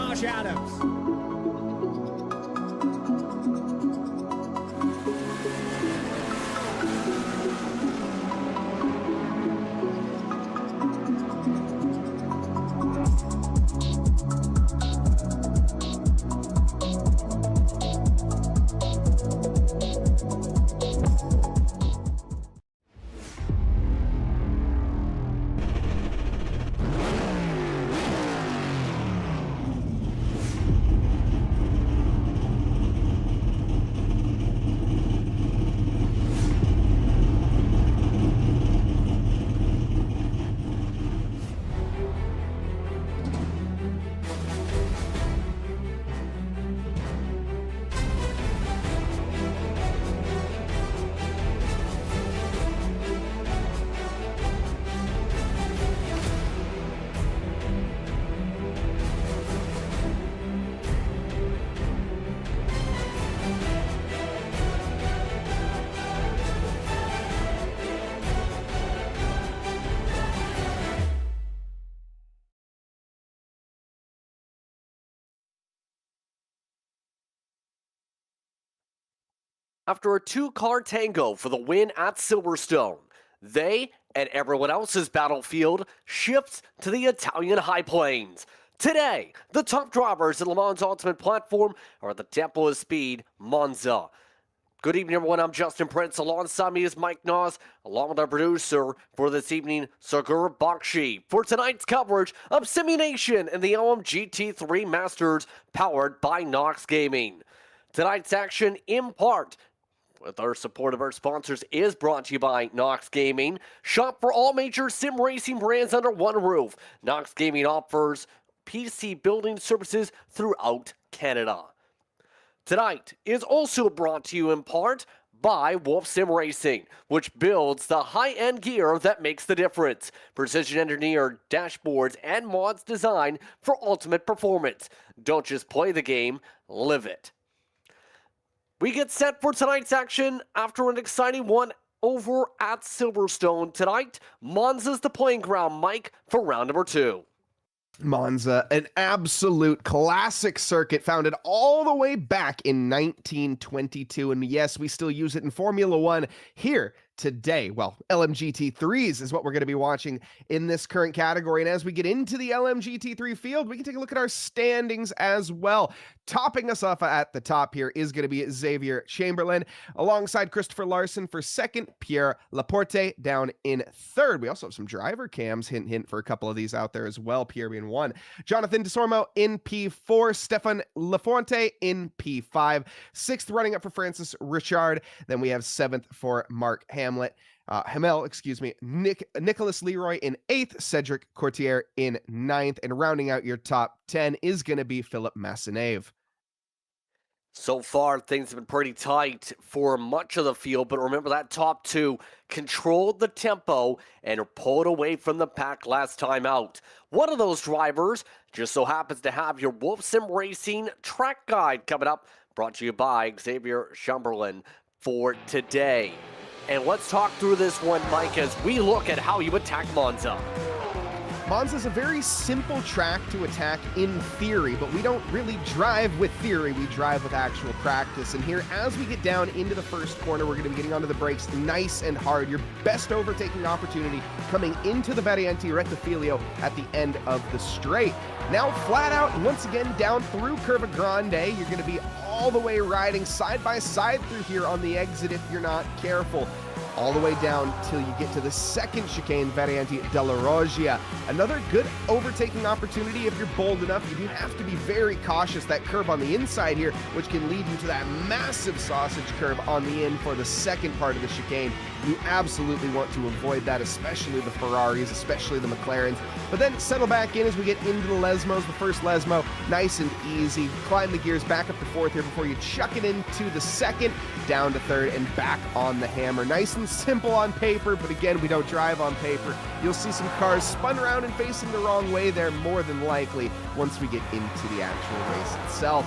Josh Adams. After a two-car tango for the win at Silverstone, they and everyone else's battlefield shifts to the Italian high plains. Today, the top drivers in Le Mans Ultimate Platform are at the Temple of Speed, Monza. Good evening, everyone. I'm Justin Prince. Alongside me is Mike Nas, along with our producer for this evening, Sagur Bakshi, for tonight's coverage of Simu Nation and the LMGT3 Masters, powered by NOX Gaming. Tonight's action, in part, with our support of our sponsors, is brought to you by NOX Gaming. Shop for all major sim racing brands under one roof. NOX Gaming offers PC building services throughout Canada. Tonight is also brought to you in part by Wolf Sim Racing, which builds the high-end gear that makes the difference. Precision-engineered dashboards and mods designed for ultimate performance. Don't just play the game, live it. We get set for tonight's action after an exciting one over at Silverstone. Tonight, Monza's the playing ground, Mike, for round number 2. Monza, an absolute classic circuit founded all the way back in 1922. And yes, we still use it in Formula One here today. Well, LMGT3s is what we're going to be watching in this current category. And as we get into the LMGT3 field, we can take a look at our standings as well. Topping us off at the top here is going to be Xavier Chamberlain, alongside Christopher Larson for second, Pierre Laporte down in third. We also have some driver cams, hint, hint, for a couple of these out there as well, Pierre being one. Jonathan Desormeaux in P4, Stefan Lafonte in P5, sixth running up for Francis Richard. Then we have seventh for Mark Hamel, Nicholas Leroy in 8th, Cedric Courtier in 9th, and rounding out your top 10 is going to be Philip Massenave. So far, things have been pretty tight for much of the field, but remember that top 2 controlled the tempo and pulled away from the pack last time out. One of those drivers just so happens to have your Wolf Sim Racing track guide coming up, brought to you by Xavier Chamberlain for today. And let's talk through this one, Mike, as we look at how you attack Monza. Monza is a very simple track to attack in theory, but we don't really drive with theory, we drive with actual practice. And here, as we get down into the first corner, we're going to be getting onto the brakes nice and hard. Your best overtaking opportunity coming into the Variante Rettifilio at the end of the straight. Now flat out, once again, down through Curva Grande, you're going to be all the way riding side by side through here on the exit if you're not careful. All the way down till you get to the second chicane, Variante della Roggia. Another good overtaking opportunity if you're bold enough. You do have to be very cautious. That curve on the inside here, which can lead you to that massive sausage curve on the in for the second part of the chicane. You absolutely want to avoid that, especially the Ferraris, especially the McLarens. But then settle back in as we get into the Lesmos. The first Lesmo, nice and easy. Climb the gears back up to fourth here before you chuck it into the second, down to third, and back on the hammer. Nice and simple on paper, but again, we don't drive on paper. You'll see some cars spun around and facing the wrong way there, more than likely, once we get into the actual race itself.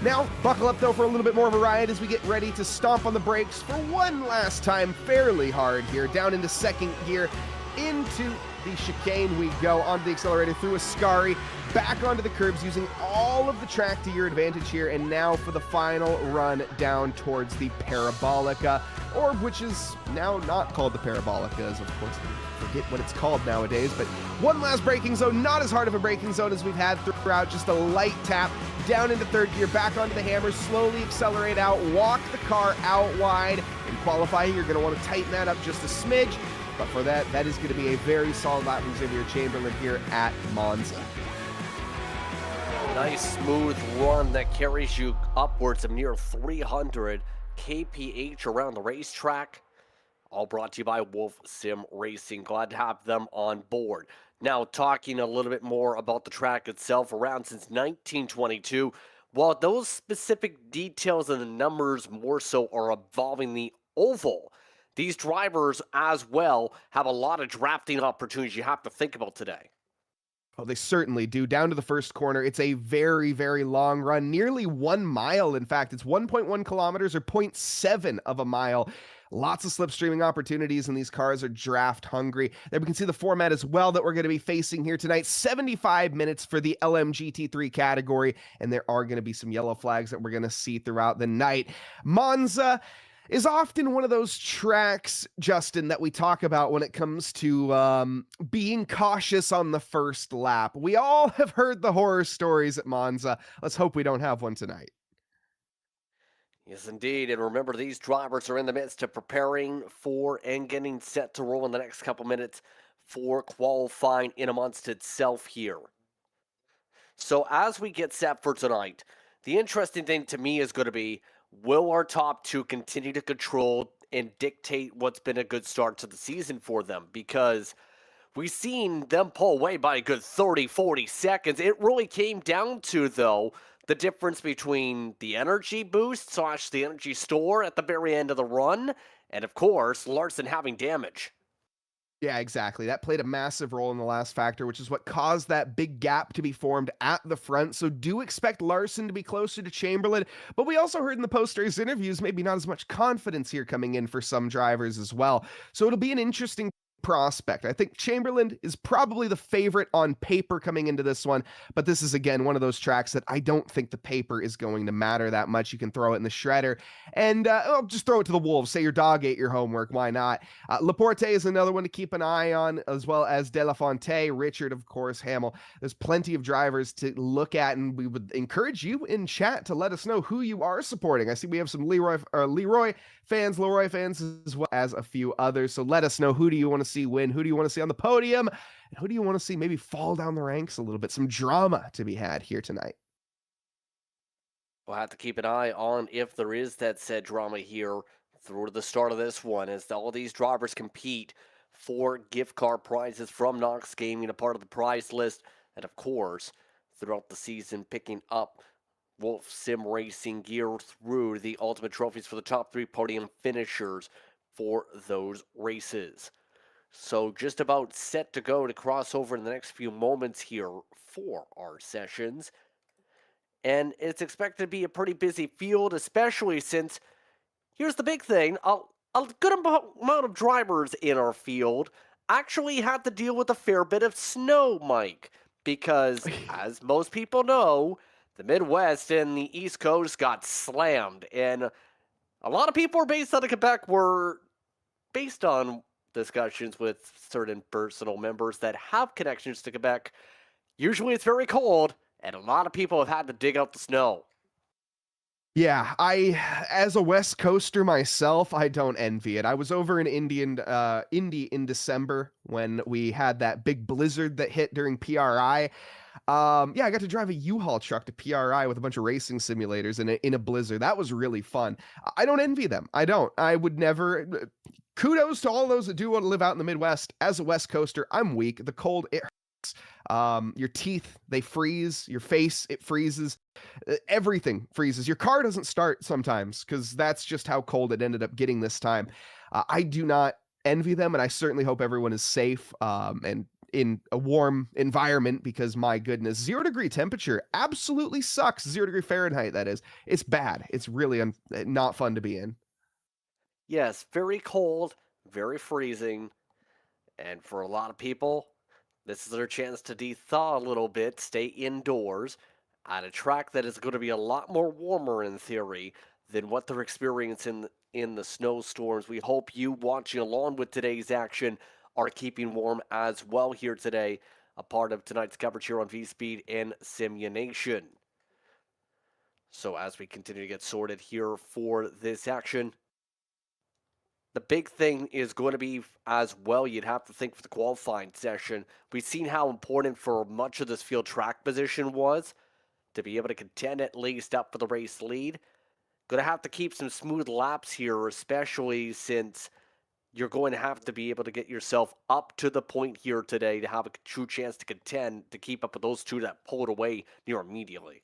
Now, buckle up though for a little bit more of a ride as we get ready to stomp on the brakes for one last time fairly hard here, down into second gear, into the chicane we go, onto the accelerator, through Ascari, back onto the curbs, using all of the track to your advantage here, and now for the final run down towards the Parabolica, or which is now not called the Parabolica, as of course I forget what it's called nowadays, but one last braking zone, not as hard of a braking zone as we've had throughout, just a light tap, down into third gear, back onto the hammer, slowly accelerate out, walk the car out wide. In qualifying, you're going to want to tighten that up just a smidge, but for that is going to be a very solid lap from Xavier Chamberlain here at Monza. Nice smooth run that carries you upwards of near 300 kph around the racetrack. All brought to you by Wolf Sim Racing. Glad to have them on board. Now, talking a little bit more about the track itself, around since 1922, while those specific details and the numbers more so are evolving the oval, these drivers as well have a lot of drafting opportunities you have to think about today. Oh, they certainly do. Down to the first corner, it's a very, very long run, nearly 1 mile. In fact, it's 1.1 kilometers or 0.7 of a mile. Lots of slipstreaming opportunities, and these cars are draft hungry. There we can see the format as well that we're going to be facing here tonight. 75 minutes for the LMGT3 category, and there are going to be some yellow flags that we're going to see throughout the night. Monza is often one of those tracks, Justin, that we talk about when it comes to being cautious on the first lap. We all have heard the horror stories at Monza. Let's hope we don't have one tonight. Yes, indeed. And remember, these drivers are in the midst of preparing for and getting set to roll in the next couple minutes for qualifying in amongst itself here. So as we get set for tonight, the interesting thing to me is going to be, will our top two continue to control and dictate what's been a good start to the season for them? Because we've seen them pull away by a good 30, 40 seconds. It really came down to, though, the difference between the energy boost / the energy store at the very end of the run, and of course, Larson having damage. Yeah, exactly. That played a massive role in the last factor, which is what caused that big gap to be formed at the front. So do expect Larson to be closer to Chamberlain, but we also heard in the post-race interviews, maybe not as much confidence here coming in for some drivers as well. So it'll be an interesting prospect. I think Chamberlain is probably the favorite on paper coming into this one, but this is again one of those tracks that I don't think the paper is going to matter that much. You can throw it in the shredder and just throw it to the wolves. Say your dog ate your homework, why not? Laporte is another one to keep an eye on, as well as De La Fonte, Richard, of course, Hamill. There's plenty of drivers to look at, and we would encourage you in chat to let us know who you are supporting. I see we have some Leroy fans, as well as a few others. So let us know, who do you want to see win? Who do you want to see on the podium? And who do you want to see maybe fall down the ranks a little bit? Some drama to be had here tonight. We'll have to keep an eye on if there is that said drama here through the start of this one, as all these drivers compete for gift card prizes from NOX Gaming, a part of the prize list, and of course, throughout the season, picking up Wolf Sim Racing gear through the ultimate trophies for the top 3 podium finishers for those races. So just about set to go to cross over in the next few moments here for our sessions. And it's expected to be a pretty busy field, especially since, here's the big thing, a good amount of drivers in our field actually had to deal with a fair bit of snow, Mike. Because, as most people know, the Midwest and the East Coast got slammed. And a lot of people based out of Quebec were based on discussions with certain personal members that have connections to Quebec. Usually it's very cold, and a lot of people have had to dig out the snow. Yeah, as a West Coaster myself, I don't envy it. I was over in Indy in December when we had that big blizzard that hit during PRI. I got to drive a U-Haul truck to PRI with a bunch of racing simulators in a blizzard. That was really fun. I don't envy them. I don't. I would never. Kudos to all those that do want to live out in the Midwest. As a West Coaster, I'm weak. The cold, it hurts. Your teeth, they freeze. Your face, it freezes. Everything freezes. Your car doesn't start sometimes because that's just how cold it ended up getting this time. I do not envy them, and I certainly hope everyone is safe and in a warm environment, because my goodness, 0 degree temperature absolutely sucks. 0 degree Fahrenheit, that is. It's bad. It's really not fun to be in. Yes, very cold, very freezing. And for a lot of people, this is their chance to de-thaw a little bit, stay indoors at a track that is going to be a lot more warmer in theory than what they're experiencing in the snowstorms. We hope you watching along with today's action are keeping warm as well here today, a part of tonight's coverage here on V-Speed and Simu Nation. So as we continue to get sorted here for this action, the big thing is going to be as well, you'd have to think for the qualifying session. We've seen how important for much of this field track position was to be able to contend at least up for the race lead. Going to have to keep some smooth laps here, especially since you're going to have to be able to get yourself up to the point here today to have a true chance to contend, to keep up with those two that pulled away near immediately.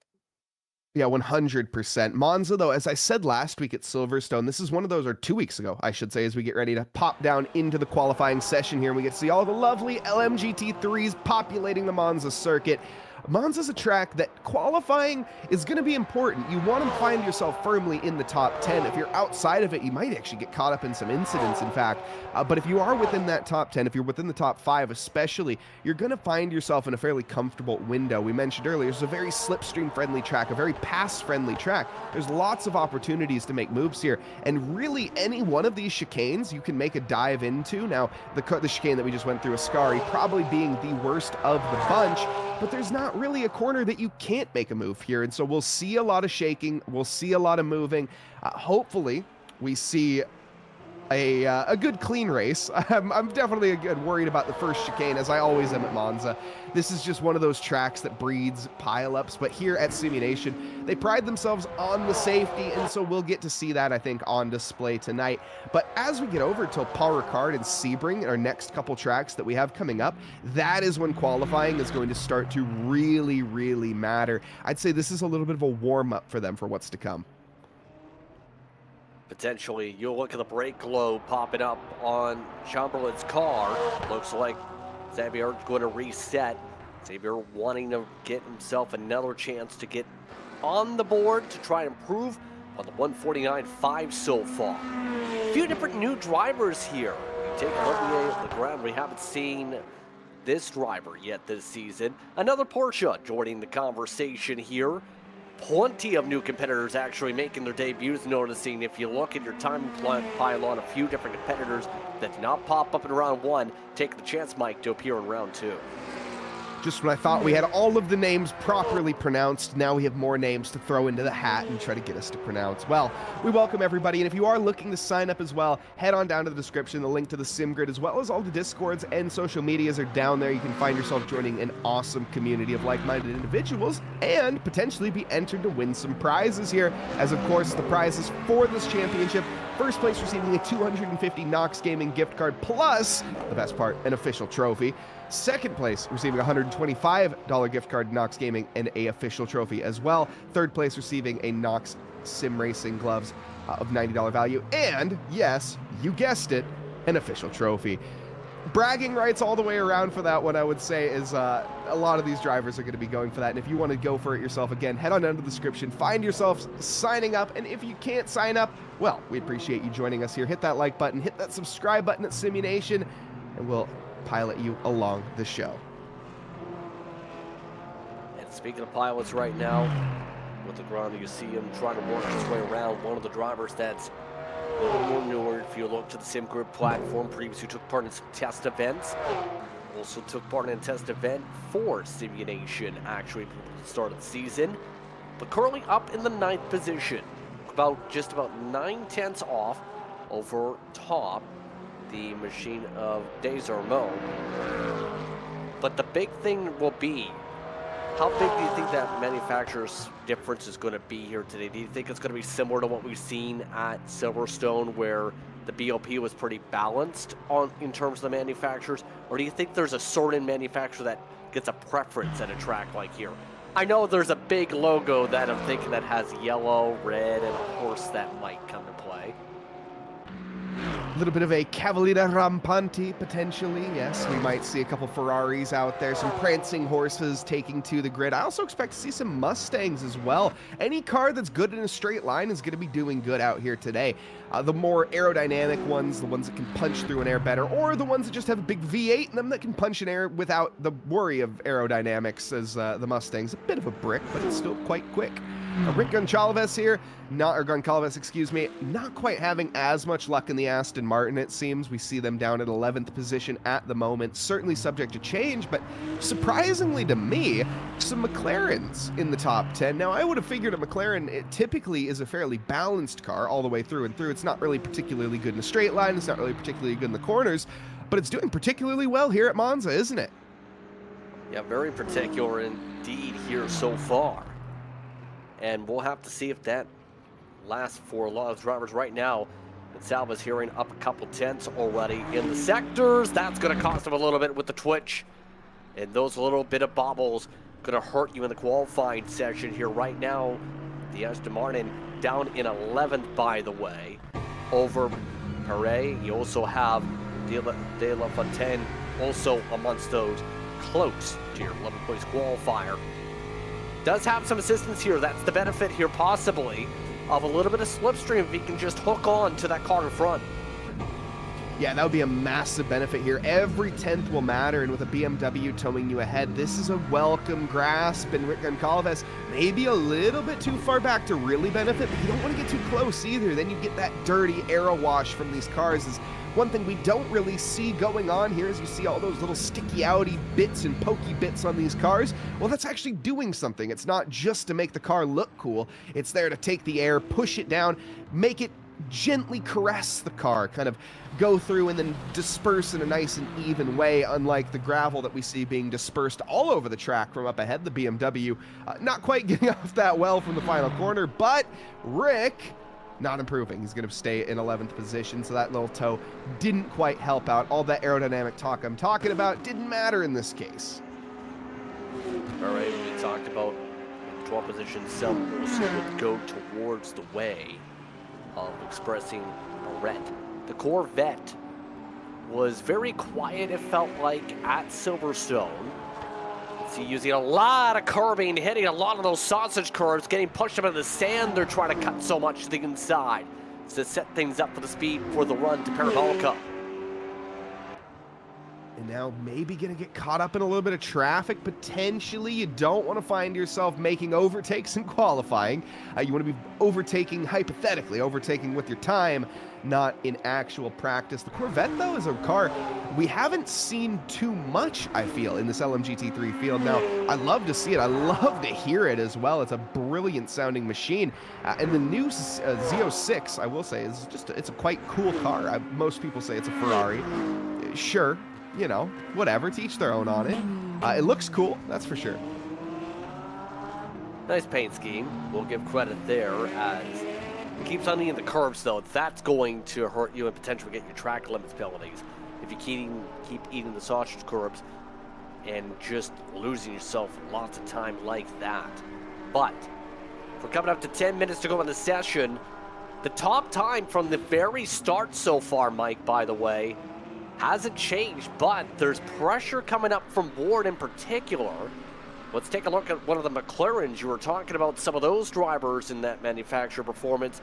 Yeah, 100%. Monza, though, as I said last week at Silverstone, this is one of those, or 2 weeks ago, I should say, as we get ready to pop down into the qualifying session here, and we get to see all the lovely LMGT3s populating the Monza circuit. Monza's a track that qualifying is going to be important. You want to find yourself firmly in the top 10. If you're outside of it, you might actually get caught up in some incidents, in fact. But if you are within that top 10, if you're within the top 5 especially, you're going to find yourself in a fairly comfortable window. We mentioned earlier, it's a very slipstream-friendly track, a very pass-friendly track. There's lots of opportunities to make moves here, and really any one of these chicanes you can make a dive into. Now, the chicane that we just went through, Ascari, probably being the worst of the bunch, but there's not really a corner that you can't make a move here, and so we'll see a lot of shaking, we'll see a lot of moving. Hopefully we see a good clean race. I'm definitely worried about the first chicane, as I always am at Monza. This is just one of those tracks that breeds pileups, but here at Simu Nation, they pride themselves on the safety, and so we'll get to see that, I think, on display tonight. But as we get over to Paul Ricard and Sebring, our next couple tracks that we have coming up, that is when qualifying is going to start to really, really matter. I'd say this is a little bit of a warm-up for them for what's to come. Potentially, you'll look at the brake globe popping up on Chamberlain's car. Looks like Xavier's going to reset. Xavier wanting to get himself another chance to get on the board to try and improve on the 149.5 so far. A few different new drivers here. You take a look at the ground. We haven't seen this driver yet this season. Another Porsche joining the conversation here. Plenty of new competitors actually making their debuts, noticing if you look at your time pile on a few different competitors that did not pop up in round 1, take the chance, Mike, to appear in round 2. Just when I thought we had all of the names properly pronounced, now we have more names to throw into the hat and try to get us to pronounce. Well, we welcome everybody, and if you are looking to sign up as well, head on down to the description. The link to the sim grid, as well as all the Discords and social medias, are down there. You can find yourself joining an awesome community of like-minded individuals and potentially be entered to win some prizes here, as of course the prizes for this championship. First place receiving a 250 NOX Gaming gift card, plus, the best part, an official trophy. Second place receiving a $125 gift card to NOX Gaming and a official trophy as well. Third place receiving a NOX Sim Racing gloves of $90 value. And, yes, you guessed it, an official trophy. Bragging rights all the way around for that one, I would say, is a lot of these drivers are going to be going for that. And if you want to go for it yourself, again, head on down to the description, find yourself signing up. And if you can't sign up, well, we appreciate you joining us here. Hit that like button, hit that subscribe button at Simu Nation, and we'll pilot you along the show. And speaking of pilots right now, with the ground, you see him trying to work his way around one of the drivers that's a little more newer. If you look to the Sim Group platform, previously took part in some test events. Also took part in a test event for Simu Nation, actually, at the start of the season. But currently up in the 9th position, just about 9/10 off over top the machine of Desormeaux. But the big thing will be, how big do you think that manufacturer's difference is going to be here today? Do you think it's going to be similar to what we've seen at Silverstone, where the BOP was pretty balanced in terms of the manufacturers? Or do you think there's a certain manufacturer that gets a preference at a track like here? I know there's a big logo that I'm thinking that has yellow, red, and a horse that might come to play. A little bit of a Cavaliere Rampanti, potentially. Yes, we might see a couple Ferraris out there, some prancing horses taking to the grid. I also expect to see some Mustangs as well. Any car that's good in a straight line is going to be doing good out here today. The more aerodynamic ones, the ones that can punch through an air better, or the ones that just have a big V8 in them that can punch an air without the worry of aerodynamics, as the Mustang's a bit of a brick, but it's still quite quick. Rick Goncalves here, Goncalves, excuse me, not quite having as much luck in the Aston Martin, it seems. We see them down at 11th position at the moment, certainly subject to change, but surprisingly to me, some McLarens in the top 10. Now, I would have figured a McLaren, it typically is a fairly balanced car all the way through and through. It's not really particularly good in a straight line, it's not really particularly good in the corners, but it's doing particularly well here at Monza, isn't it? Yeah, very particular indeed here so far. And we'll have to see if that lasts for a lot of drivers right now. Gonçalves hearing up a couple tenths already in the sectors. That's going to cost him a little bit with the twitch. And those little bit of bobbles going to hurt you in the qualifying session here right now. The Aston Martin down in 11th, by the way, over Perret. You also have De La Fontaine also amongst those close to your 11th place qualifier. Does have some assistance here. That's the benefit here, possibly, of a little bit of slipstream if he can just hook on to that car in front. Yeah, that would be a massive benefit here. Every tenth will matter, and with a BMW towing you ahead, this is a welcome grasp. And Rick Goncalves maybe a little bit too far back to really benefit, but you don't want to get too close either. Then you get that dirty aero wash from these cars. Is one thing we don't really see going on here is you see all those little sticky outy bits and pokey bits on these cars. Well, that's actually doing something. It's not just to make the car look cool. It's there to take the air, push it down, make it gently caress the car, kind of go through and then disperse in a nice and even way, unlike the gravel that we see being dispersed all over the track from up ahead. The BMW not quite getting off that well from the final corner, but Rick not improving. He's going to stay in 11th position, so that little toe didn't quite help out. All that aerodynamic talk I'm talking about didn't matter in this case. All right, we talked about 12th position. Some also would go towards the way of expressing Barrett. The Corvette was very quiet, it felt like, at Silverstone. See, using a lot of curbing, hitting a lot of those sausage curves, getting pushed up in the sand. They're trying to cut so much to the inside to set things up for the speed for the run to Parabolica. And now maybe going to get caught up in a little bit of traffic, potentially. You don't want to find yourself making overtakes in qualifying. You want to be overtaking, hypothetically, overtaking with your time, not in actual practice. The Corvette, though, is a car we haven't seen too much, I feel, in this LMGT3 field. Now, I love to see it. I love to hear it as well. It's a brilliant sounding machine. And the new Z06, I will say, is just, it's a quite cool car. Most people say it's a Ferrari. Sure. You know, whatever, to each their own on it. It looks cool, that's for sure. Nice paint scheme. We'll give credit there as it keeps on eating the curves, though. That's going to hurt you and potentially get your track limits penalties if you keep eating the sausage curves and just losing yourself lots of time like that. But we're coming up to 10 minutes to go in the session. The top time from the very start so far, Mike, by the way, hasn't changed, but there's pressure coming up from Ward in particular. Let's take a look at one of the McLarens. You were talking about some of those drivers in that manufacturer performance.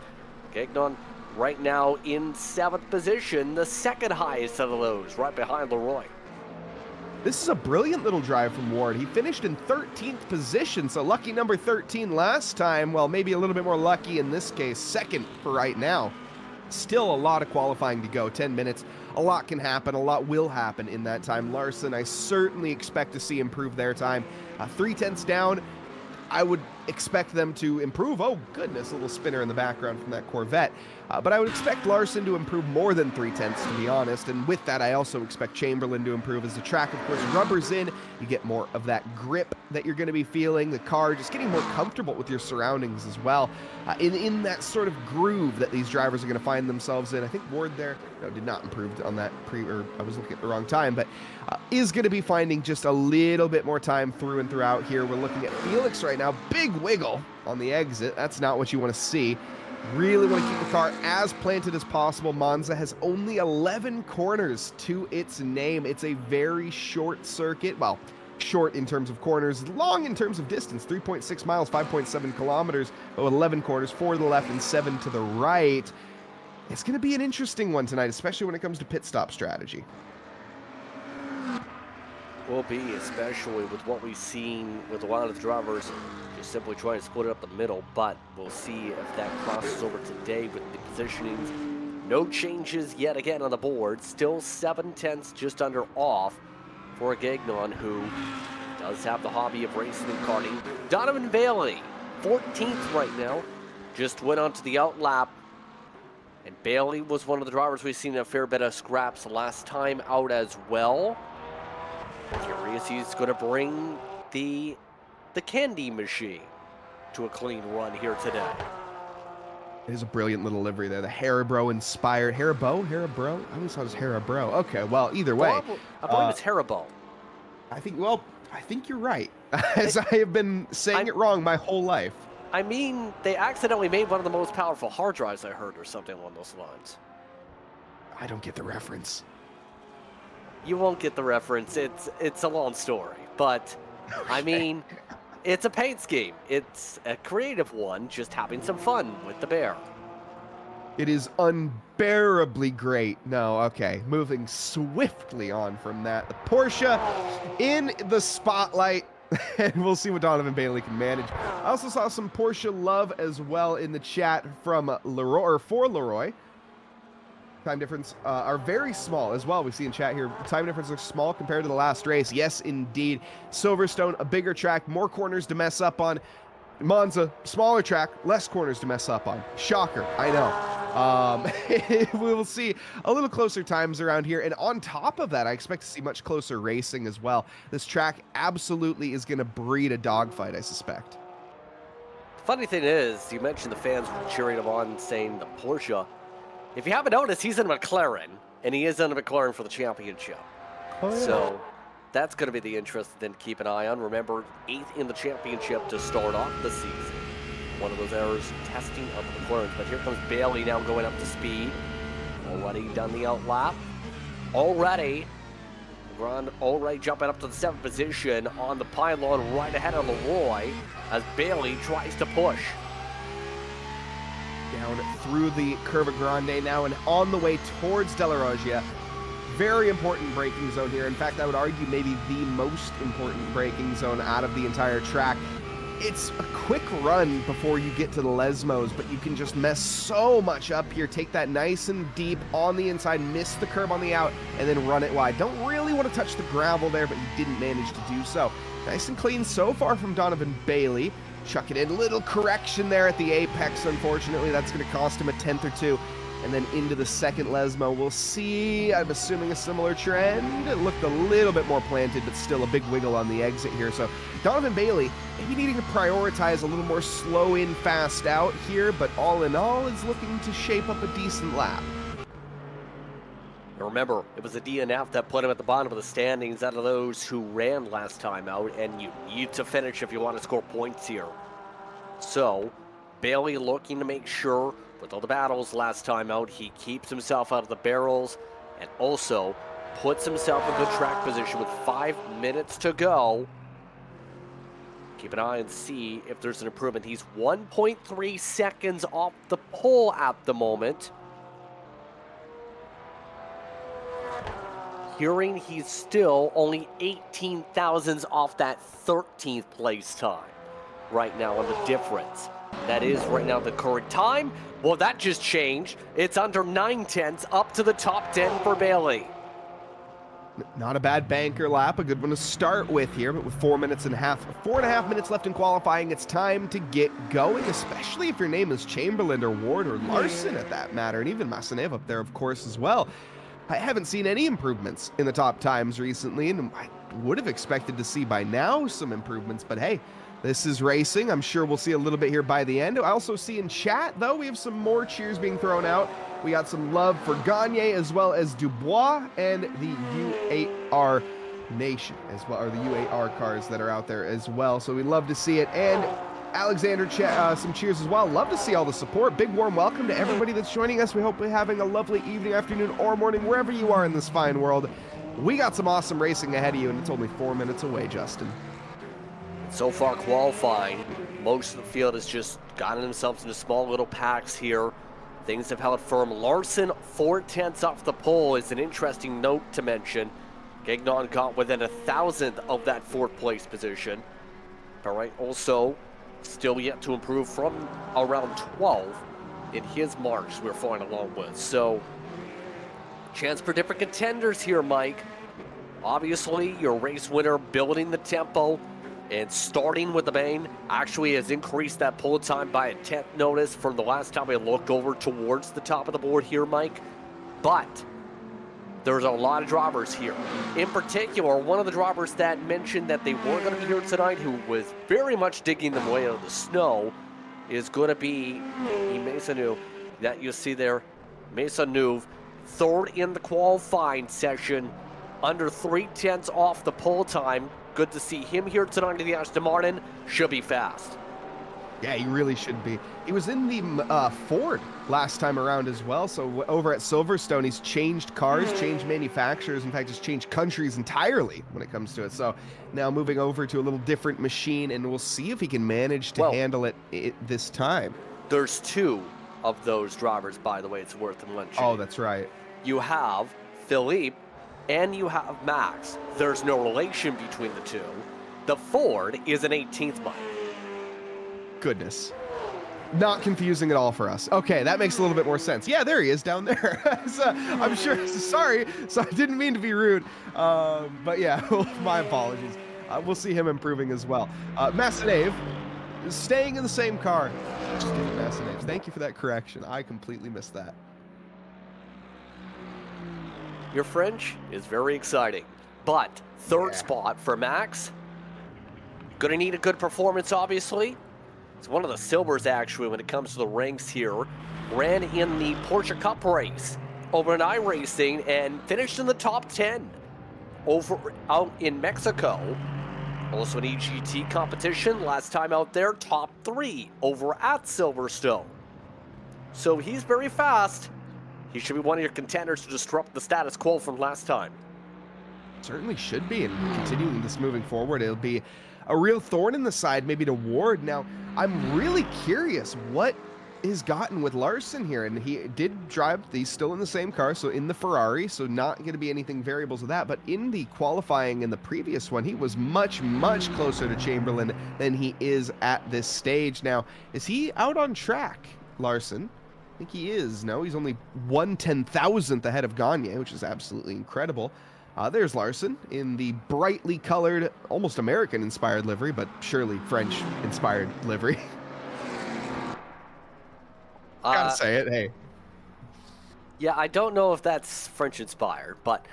Gagnon right now in 7th position, the second highest of those, right behind Leroy. This is a brilliant little drive from Ward. He finished in 13th position, so lucky number 13 last time. Well, maybe a little bit more lucky in this case, second for right now. Still a lot of qualifying to go, 10 minutes. A lot can happen, a lot will happen in that time. Larson, I certainly expect to see improve their time. 3/10 down, I would expect them to improve. Oh goodness, a little spinner in the background from that Corvette. But I would expect Larson to improve more than 3/10, to be honest. And with that, I also expect Chamberlain to improve as the track, of course, rubbers in. You get more of that grip that you're going to be feeling. The car just getting more comfortable with your surroundings as well. In that sort of groove that these drivers are going to find themselves in. I think Ward there did not improve on that I was looking at the wrong time, but is going to be finding just a little bit more time through and throughout here. We're looking at Felix right now. Big wiggle on the exit. That's not what you want to see. Really want to keep the car as planted as possible. Monza has only 11 corners to its name. It's a very short circuit. Well, short in terms of corners, long in terms of distance. 3.6 miles, 5.7 kilometers, with 11 corners, 4 to the left and 7 to the right. It's going to be an interesting one tonight, especially when it comes to pit stop strategy. Will be, especially with what we've seen with a lot of the drivers just simply trying to split it up the middle, but we'll see if that crosses over today with the positionings. No changes yet again on the board. Still 7/10 just under off for Gagnon, who does have the hobby of racing and karting. Donovan Bailey, 14th right now, just went onto the outlap. And Bailey was one of the drivers we've seen a fair bit of scraps last time out as well. Curious he's going to bring the candy machine to a clean run here today. It is a brilliant little livery there. The Haribo inspired. Haribo? Haribro? I always thought it was Haribro. Okay, well, either way. I believe it's Haribo. I think you're right. As I have been saying it wrong my whole life. I mean, they accidentally made one of the most powerful hard drives I heard, or something along those lines. I don't get the reference. You won't get the reference. It's a long story, but okay. I mean, it's a paint scheme. It's a creative one, just having some fun with the bear. It is unbearably great. No, okay. Moving swiftly on from that. The Porsche in the spotlight. And we'll see what Donovan Bailey can manage. I also saw some Porsche love as well in the chat from Leroy, or for Leroy. Time difference are very small as well. We see in chat here, time difference looks small compared to the last race. Yes, indeed. Silverstone, a bigger track, more corners to mess up on. Monza, smaller track, less corners to mess up on. Shocker, I know. We will see a little closer times around here. And on top of that, I expect to see much closer racing as well. This track absolutely is going to breed a dogfight, I suspect. The funny thing is, you mentioned the fans cheering him on, saying the Porsche. If you haven't noticed, he's in a McLaren, and he is in a McLaren for the championship. Oh, yeah. So that's going to be the interesting thing to keep an eye on. Remember, 8th in the championship to start off the season. One of those errors testing of the McLarens. But here comes Bailey now going up to speed. Already done the outlap. Already jumping up to the 7th position on the pylon right ahead of Leroy as Bailey tries to push. Down through the Curva Grande now and on the way towards Della Roggia. Very important braking zone here. In fact, I would argue maybe the most important braking zone out of the entire track. It's a quick run before you get to the Lesmos, but you can just mess so much up here. Take that nice and deep on the inside, miss the curb on the out, and then run it wide. Don't really want to touch the gravel there, but you didn't manage to do so. Nice and clean so far from Donovan Bailey. Chuck it in. Little correction there at the apex, unfortunately. That's going to cost him a 10th or 2. And then into the second Lesmo. We'll see, I'm assuming, a similar trend. It looked a little bit more planted, but still a big wiggle on the exit here. So Donovan Bailey maybe needing to prioritize a little more slow in, fast out here, but all in all is looking to shape up a decent lap. Remember, it was a DNF that put him at the bottom of the standings out of those who ran last time out, and you need to finish if you want to score points here. So, Bailey looking to make sure, with all the battles last time out, he keeps himself out of the barrels, and also puts himself in good track position with 5 minutes to go. Keep an eye and see if there's an improvement. He's 1.3 seconds off the pole at the moment. Hearing he's still only 18 thousandths off that 13th place time right now on the difference. That is right now the current time. Well, that just changed. It's under 9/10 up to the top 10 for Bailey. Not a bad banker lap, a good one to start with here, but with 4.5 minutes left in qualifying, it's time to get going, especially if your name is Chamberlain or Ward or Larson at that matter, and even Massanev up there, of course, as well. I haven't seen any improvements in the top times recently, and I would have expected to see by now some improvements, but hey, this is racing. I'm sure we'll see a little bit here by the end. I also see in chat, though, we have some more cheers being thrown out. We got some love for Gagne as well as Dubois and the UAR Nation as well, or the UAR cars that are out there as well. So we love to see it. And Alexander, some cheers as well. Love to see all the support. Big warm welcome to everybody that's joining us. We hope you're having a lovely evening, afternoon, or morning, wherever you are in this fine world. We got some awesome racing ahead of you, and it's only 4 minutes away, Justin. So far qualifying, most of the field has just gotten themselves into small little packs here. Things have held firm. Larson 4/10 off the pole is an interesting note to mention. Gagnon got within 1,000th of that 4th place position. All right, also still yet to improve from around 12 in his marks we're flying along with. So, chance for different contenders here, Mike. Obviously, your race winner building the tempo and starting with the bang actually has increased that pole time by a 10th notice from the last time we looked over towards the top of the board here, Mike. But there's a lot of drivers here. In particular, one of the drivers that mentioned that they weren't going to be here tonight, who was very much digging them way out of the snow, is going to be Maisonneuve, that you see there. Maisonneuve, 3rd in the qualifying session, under 3/10 off the pole time. Good to see him here tonight in the Aston Martin. Should be fast. Yeah, he really should be. He was in the Ford last time around as well. So over at Silverstone, he's changed cars, changed manufacturers. In fact, just changed countries entirely when it comes to it. So now moving over to a little different machine, and we'll see if he can manage to handle it this time. There's 2 of those drivers, by the way. It's worth mentioning. Oh, that's right. You have Philippe and you have Max. There's no relation between the 2. The Ford is an 18th Mike. Goodness. Not confusing at all for us. Okay, that makes a little bit more sense. Yeah, there he is down there. So, I'm sure, sorry, so I didn't mean to be rude. But yeah, my apologies. We'll see him improving as well. Maisonneuve is staying in the same car. Just kidding, Maisonneuve. Thank you for that correction. I completely missed that. Your French is very exciting, but 3rd spot for Max. Gonna need a good performance, obviously. It's one of the silvers, actually, when it comes to the ranks here. Ran in the Porsche Cup race over in iRacing and finished in the top 10 out in Mexico. Also an EGT competition. Last time out there, top 3 over at Silverstone. So he's very fast. He should be one of your contenders to disrupt the status quo from last time. Certainly should be, and continuing this moving forward, it'll be a real thorn in the side maybe to Ward. Now, I'm really curious what is gotten with Larson here, and he did drive, he's still in the same car, so in the Ferrari, so not going to be anything variables with that, but in the qualifying in the previous one, he was much, much closer to Chamberlain than he is at this stage. Now, is he out on track, Larson? I think he is. No, he's only 1/10,000th ahead of Gagne, which is absolutely incredible. There's Larson in the brightly colored, almost American-inspired livery, but surely French-inspired livery. Gotta say it, hey. Yeah, I don't know if that's French-inspired, but,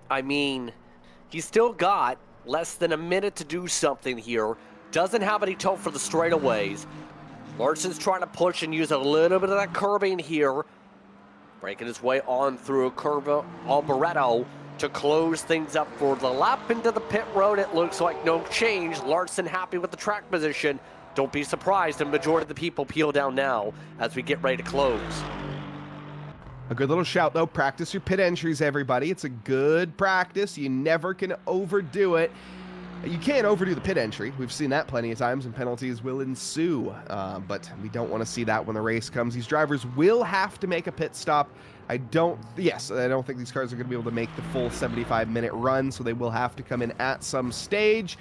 I mean, he's still got less than a minute to do something here. Doesn't have any toe for the straightaways. Larson's trying to push and use a little bit of that curbing here. Breaking his way on through a curve on Barretto to close things up for the lap into the pit road. It looks like no change. Larson happy with the track position. Don't be surprised, the majority of the people peel down now as we get ready to close. A good little shout, though. Practice your pit entries, everybody. It's a good practice. You never can overdo it. You can't overdo the pit entry. We've seen that plenty of times, and penalties will ensue. But we don't want to see that when the race comes. These drivers will have to make a pit stop. I don't think these cars are going to be able to make the full 75-minute run, so they will have to come in at some stage.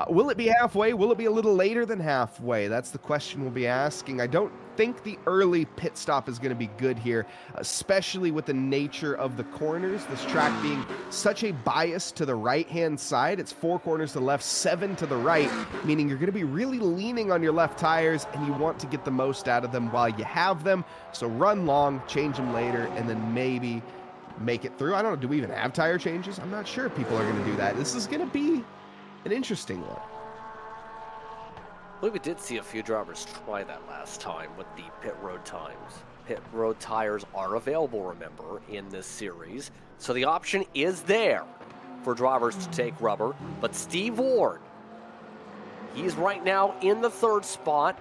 Will it be halfway? Will it be a little later than halfway? That's the question we'll be asking. I don't think the early pit stop is going to be good here, especially with the nature of the corners. This track being such a bias to the right-hand side. It's 4 corners to the left, 7 to the right, meaning you're going to be really leaning on your left tires, and you want to get the most out of them while you have them. So run long, change them later, and then maybe make it through. I don't know, do we even have tire changes? I'm not sure if people are going to do that. This is going to be an interesting one. I believe we did see a few drivers try that last time with the pit road times. Pit road tires are available, remember, in this series. So the option is there for drivers to take rubber. But Steve Ward, He's right now in the 3rd spot.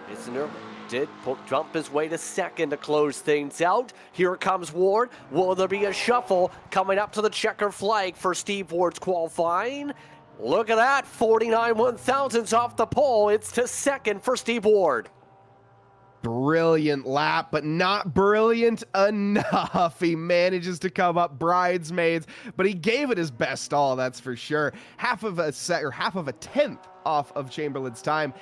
Isner did jump his way to 2nd to close things out. Here comes Ward. Will there be a shuffle coming up to the checker flag for Steve Ward's qualifying? Look at that, 49 1,000ths off the pole. It's to 2nd for Steve Ward. Brilliant lap, but not brilliant enough. He manages to come up bridesmaids, but he gave it his best all, that's for sure. Half of a 10th off of Chamberlain's time.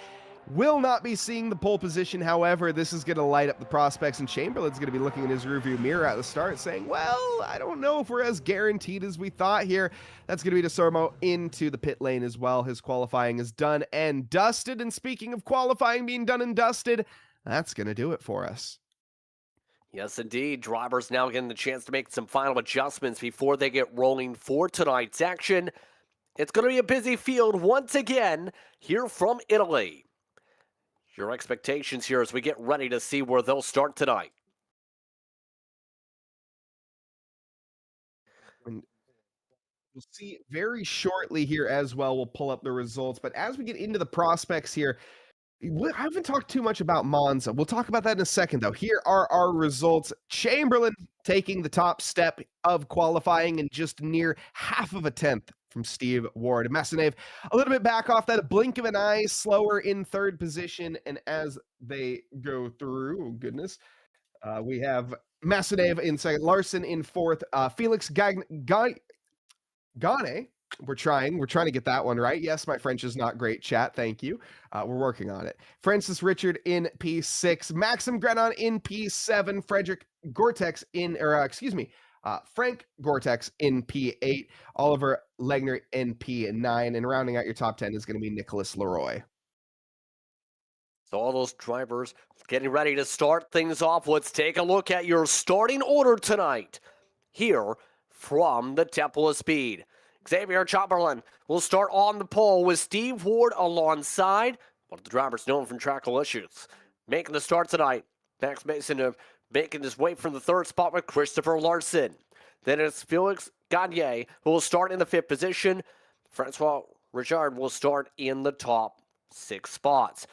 Will not be seeing the pole position. However, this is going to light up the prospects, and Chamberlain's going to be looking in his rearview mirror at the start saying, well, I don't know if we're as guaranteed as we thought here. That's going to be DeSormo into the pit lane as well. His qualifying is done and dusted. And speaking of qualifying being done and dusted, that's going to do it for us. Yes, indeed. Drivers now getting the chance to make some final adjustments before they get rolling for tonight's action. It's going to be a busy field once again here from Italy. Your expectations here as we get ready to see where they'll start tonight. And we'll see very shortly here as well. We'll pull up the results. But as we get into the prospects here, I haven't talked too much about Monza. We'll talk about that in a second, though. Here are our results. Chamberlain taking the top step of qualifying and just near half of a 10th from Steve Ward. Massanev a little bit back off that, a blink of an eye, slower in 3rd position. And as they go through, oh goodness, we have Massanev in 2nd, Larson in 4th, Felix Gane. We're trying to get that one right. Yes, my French is not great, chat. Thank you. We're working on it. Francis Richard in P6, Maxim Grenon in P7, Frank Gore-Tex in P8, Oliver Legner in P9, and rounding out your top 10 is going to be Nicholas Leroy. So all those drivers getting ready to start things off. Let's take a look at your starting order tonight here from the Temple of Speed. Xavier Chamberlain will start on the pole with Steve Ward alongside one of the drivers known from Trackle Issues. Making the start tonight, Max Mason making his way from the 3rd spot with Christopher Larson. Then it's Felix Gagne who will start in the 5th position. Francois Richard will start in the top 6 spots.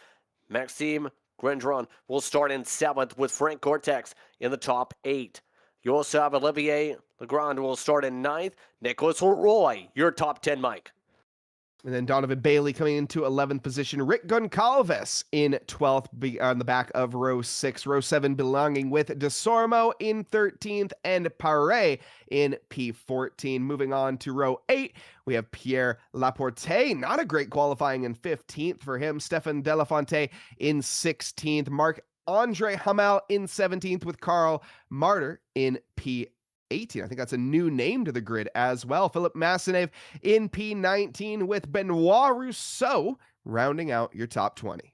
Maxime Grandron will start in 7th with Frank Gore-Tex in the top 8. You also have Olivier Legrand will start in 9th. Nicholas Leroy, your top 10, Mike. And then Donovan Bailey coming into 11th position. Rick Goncalves in 12th on the back of row 6. Row 7 belonging with DeSormo in 13th and Paré in P14. Moving on to row 8, we have Pierre Laporte. Not a great qualifying in 15th for him. Stefan Delafonte in 16th. Andre Hamel in 17th with Carl Martyr in P18. I think that's a new name to the grid as well. Philip Massanev in P19 with Benoit Rousseau rounding out your top 20.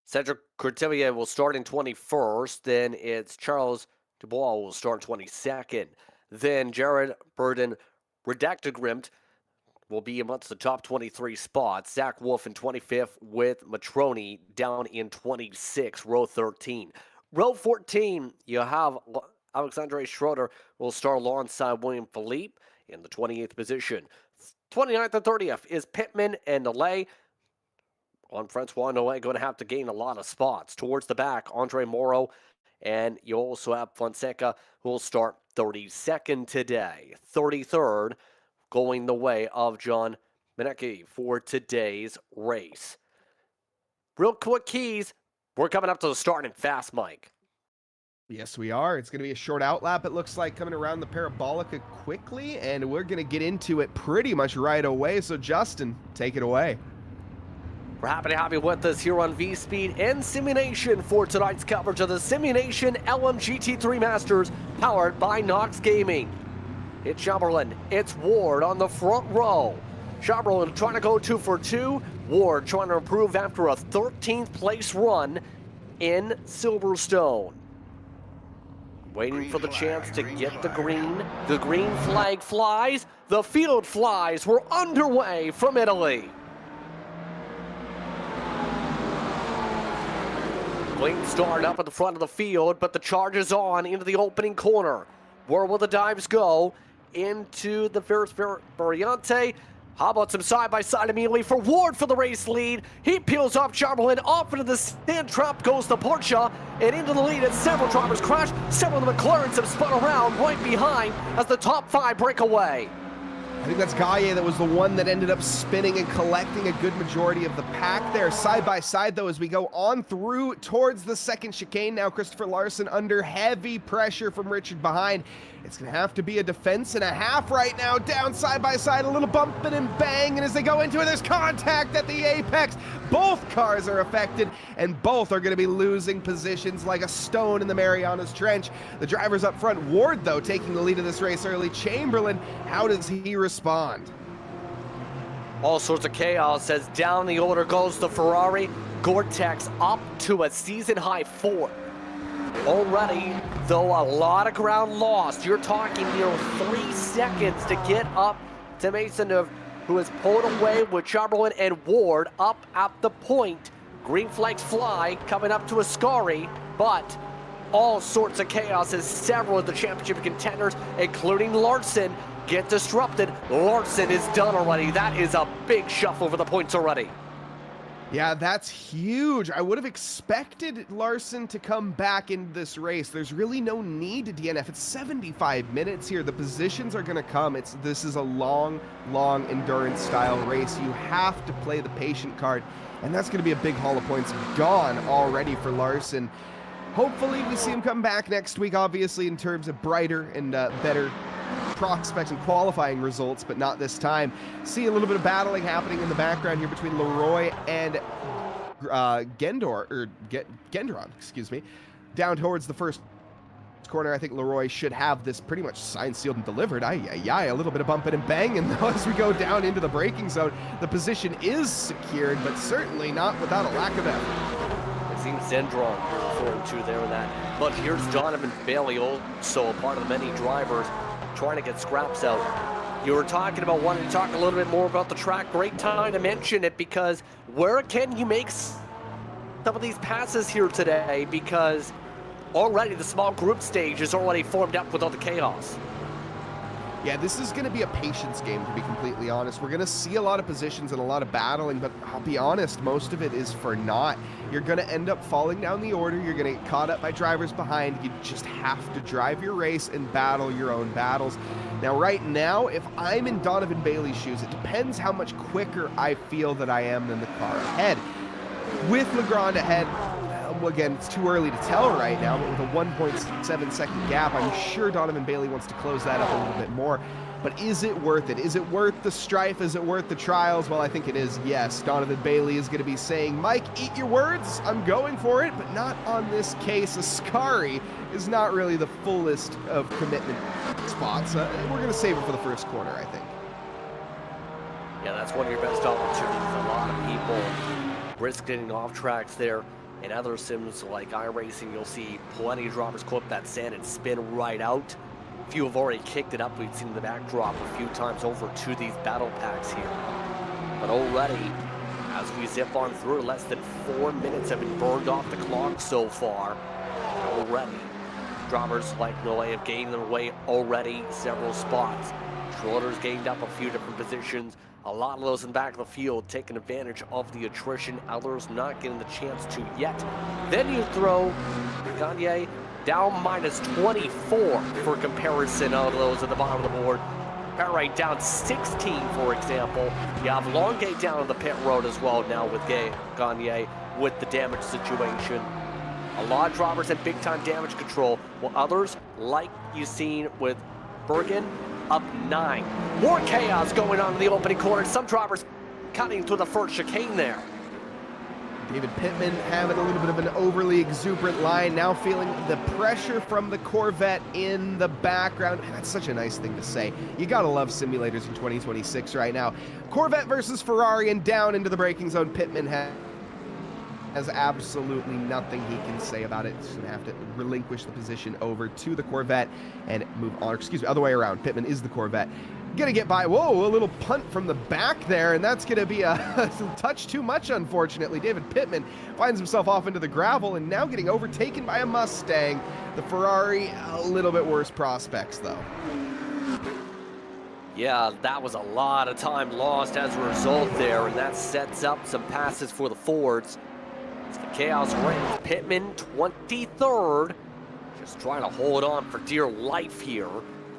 Cedric Courtillier will start in 21st. Then it's Charles Dubois will start 22nd. Then Jared Burden Redacted Grimt will be amongst the top 23 spots. Zach Wolf in 25th with Matroni down in 26, row 13. Row 14, you have Alexandre Schroeder will start alongside William Philippe in the 28th position. 29th and 30th is Pittman and Nolay. On Francois Nolay going to have to gain a lot of spots. Towards the back, Andre Moro, and you also have Fonseca who will start 32nd today. 33rd going the way of John Menecki for today's race. Real quick keys, we're coming up to the starting fast, Mike. Yes, we are. It's going to be a short outlap, it looks like, coming around the Parabolica quickly, and we're going to get into it pretty much right away. So, Justin, take it away. We're happy to have you with us here on V-Speed and Simu Nation for tonight's coverage of the Simu Nation LMGT3 Masters, powered by NOX Gaming. It's Chamberlain, it's Ward on the front row. Chamberlain trying to go 2 for 2. Ward trying to improve after a 13th place run in Silverstone. Waiting for the chance to get the green. The green flag flies. The field flies. We're underway from Italy. Clean start up at the front of the field, but the charge is on into the opening corner. Where will the dives go? Into the first variante. How about some side-by-side immediately for Ward for the race lead? He peels off Chamberlain, off into the sand trap goes the Porsche, and into the lead as several drivers crash. Several of the McLarens have spun around right behind as the top 5 break away. I think that's Gaye that was the one that ended up spinning and collecting a good majority of the pack there. Side by side, though, as we go on through towards the second chicane. Now Christopher Larson under heavy pressure from Richard behind. It's going to have to be a defense and a half right now. Down side by side, a little bumping and bang. And as they go into it, there's contact at the apex. Both cars are affected, and both are going to be losing positions like a stone in the Marianas Trench. The drivers up front, Ward, though, taking the lead of this race early. Chamberlain, how does he respond? All sorts of chaos as down the order goes the Ferrari. Gore-Tex up to a season-high 4. Already, though, a lot of ground lost. You're talking 3 seconds to get up to Maisonneuve, who has pulled away with Chamberlain and Ward up at the point. Green flags fly, coming up to Ascari, but all sorts of chaos as several of the championship contenders, including Larson, get disrupted. Larson is done already. That is a big shuffle for the points already. Yeah, that's huge. I would have expected Larson to come back in this race. There's really no need to DNF. It's 75 minutes here. The positions are going to come. This is a long endurance style race. You have to play the patient card, and that's going to be a big haul of points gone already for Larson. Hopefully we see him come back next week, obviously, in terms of brighter and better prospects and qualifying results, but not this time. See a little bit of battling happening in the background here between Leroy and Gendron, excuse me. Down towards the first corner, I think Leroy should have this pretty much signed, sealed, and delivered. A little bit of bumping and banging though as we go down into the braking zone. The position is secured, but certainly not without a lack of effort. It seems Zendron referring to there in that. But here's Donovan Bailey, also a part of the many drivers trying to get scraps out. You were talking about wanting to talk a little bit more about the track. Great time to mention it, because where can you make some of these passes here today? Because already the small group stage is already formed up with all the chaos. Yeah, this is going to be a patience game, to be completely honest. We're going to see a lot of positions and a lot of battling, but I'll be honest, most of it is for naught. You're going to end up falling down the order. You're going to get caught up by drivers behind. You just have to drive your race and battle your own battles. Now, right now, if I'm in Donovan Bailey's shoes, it depends how much quicker I feel that I am than the car ahead. With Legrand ahead, again, it's too early to tell right now, but with a 1.7 second gap, I'm sure Donovan Bailey wants to close that up a little bit more. But is it worth it? Is it worth the strife? Is it worth the trials? Well, I think it is, yes. Donovan Bailey is going to be saying, Mike, eat your words. I'm going for it, but not on this case. Ascari is not really the fullest of commitment spots. We're going to save it for the first corner, I think. Yeah, that's one of your best opportunities. A lot of people risk getting off tracks there. In other sims like iRacing, you'll see plenty of drivers clip that sand and spin right out. A few have already kicked it up. We've seen the backdrop a few times over to these battle packs here. But already, as we zip on through, less than 4 minutes have been burned off the clock so far. Already, drivers like Noé have gained their way already several spots. Schroeder's gained up a few different positions. A lot of those in the back of the field taking advantage of the attrition, others not getting the chance to yet. Then you throw Gagne down minus 24 for comparison of those at the bottom of the board. Perret down 16, for example. You have Longuet down on the pit road as well now with Gagne with the damage situation. A lot of drivers had big time damage control, while others, like you've seen with Bergen, up 9. More chaos going on in the opening corner. Some drivers cutting through the first chicane there. David Pittman having a little bit of an overly exuberant line, now feeling the pressure from the Corvette in the background. Man, that's such a nice thing to say. You gotta love simulators in 2026 right now. Corvette versus Ferrari, and down into the braking zone. Pittman has absolutely nothing he can say about it. He's gonna have to relinquish the position over to the Corvette and move on. Excuse me, other way around. Pittman is the Corvette. Gonna get by. Whoa, a little punt from the back there, and that's gonna be a touch too much, unfortunately. David Pittman finds himself off into the gravel and now getting overtaken by a Mustang. The Ferrari, a little bit worse prospects, though. Yeah, that was a lot of time lost as a result there, and that sets up some passes for the Fords. It's the Chaos Reigns. Pittman, 23rd. Just trying to hold on for dear life here.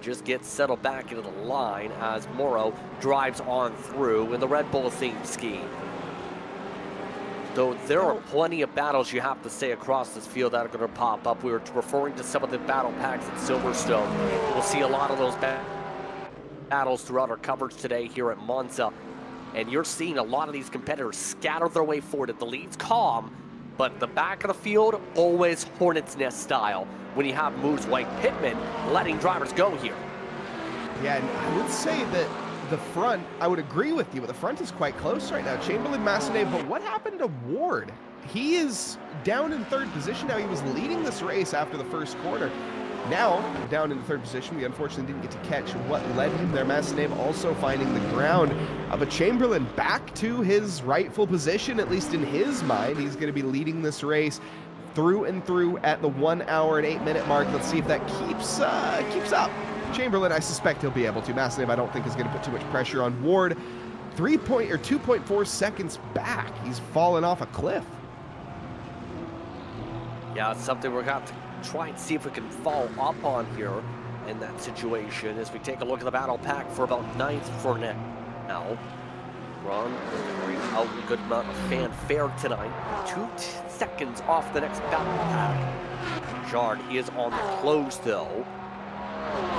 Just gets settled back into the line as Morrow drives on through in the Red Bull theme scheme. Though there are plenty of battles you have to say across this field that are going to pop up. We were referring to some of the battle packs at Silverstone. We'll see a lot of those battles throughout our coverage today here at Monza. And you're seeing a lot of these competitors scatter their way forward. At the lead's calm, but the back of the field, always Hornet's Nest style. When you have moves like Pittman letting drivers go here. Yeah, and I would say that the front, I would agree with you, but the front is quite close right now. Chamberlain, Massenet, but what happened to Ward? He is down in third position now. He was leading this race after the first corner. Now, down in the third position, we unfortunately didn't get to catch what led him there. Massenet also finding the ground. But Chamberlain back to his rightful position, at least in his mind. He's going to be leading this race through and through at the 1 hour and 8 minute mark. Let's see if that keeps up. Chamberlain, I suspect he'll be able to. Massenet, I don't think is going to put too much pressure on Ward. 2.4 seconds back. He's fallen off a cliff. Yeah, it's something we're going to have to try and see if we can follow up on here in that situation as we take a look at the battle pack for about 9th for now. Ron out a good amount of fanfare tonight. 2 seconds off the next battle pack. Jard is on the close though.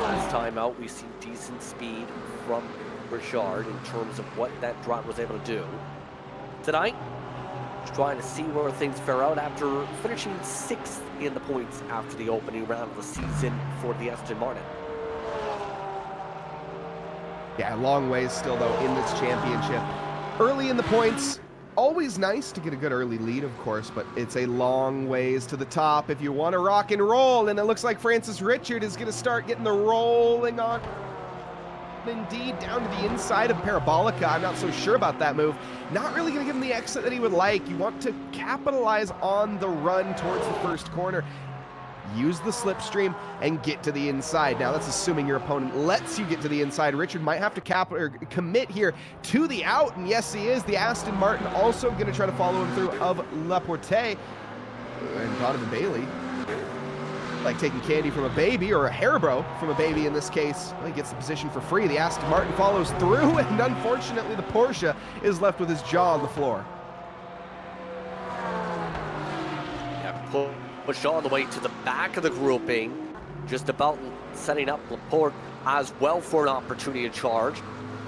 Last time out, we see decent speed from Richard in terms of what that drive was able to do. Tonight, just trying to see where things fare out after finishing 6th in the points after the opening round of the season for the Aston Martin. Yeah, long ways still though in this championship. Early in the points, always nice to get a good early lead, of course, but it's a long ways to the top if you want to rock and roll. And it looks like Francis Richard is going to start getting the rolling on. Indeed, down to the inside of Parabolica. I'm not so sure about that move. Not really going to give him the exit that he would like. You want to capitalize on the run towards the first corner. Use the slipstream and get to the inside. Now that's assuming your opponent lets you get to the inside. Richard might have to commit here to the out, and yes he is. The Aston Martin also going to try to follow him through of Laporte and Donovan Bailey. Like taking candy from a baby, or a Haribo from a baby in this case. Well, he gets the position for free. The Aston Martin follows through, and unfortunately the Porsche is left with his jaw on the floor. Yeah, pushed all the way to the back of the grouping, just about setting up Laporte as well for an opportunity to charge.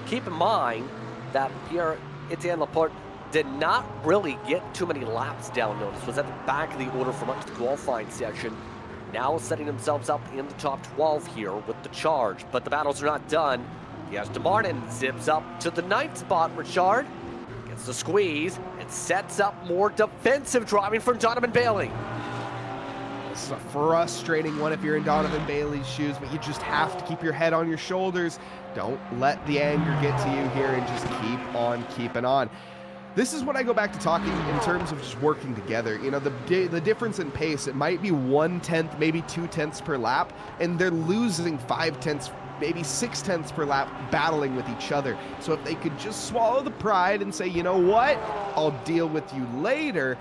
Keep in mind that Pierre-Etienne Laporte did not really get too many laps down notice, was at the back of the order for much of the qualifying section. Now setting themselves up in the top 12 here with the charge, but the battles are not done. The Aston Martin zips up to the 9th spot. Richard gets the squeeze and sets up more defensive driving from Donovan Bailey. This is a frustrating one if you're in Donovan Bailey's shoes, but you just have to keep your head on your shoulders. Don't let the anger get to you here and just keep on keeping on. This is what I go back to talking in terms of just working together. You know, the difference in pace, it might be 1/10, maybe 2/10 per lap, and they're losing 5/10, maybe 6/10 per lap battling with each other. So if they could just swallow the pride and say, you know what, I'll deal with you later,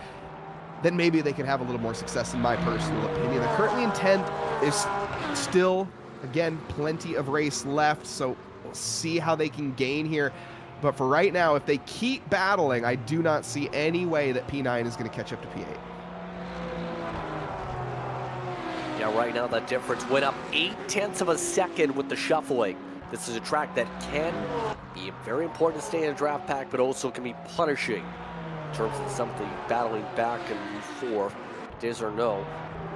then maybe they could have a little more success in my personal opinion. They're currently in 10th. There's still, again, plenty of race left, so we'll see how they can gain here. But for right now, if they keep battling, I do not see any way that P9 is going to catch up to P8. Yeah, right now that difference went up 0.8 of a second with the shuffling. This is a track that can be very important to stay in a draft pack, but also can be punishing in terms of something battling back and forth, it is or no.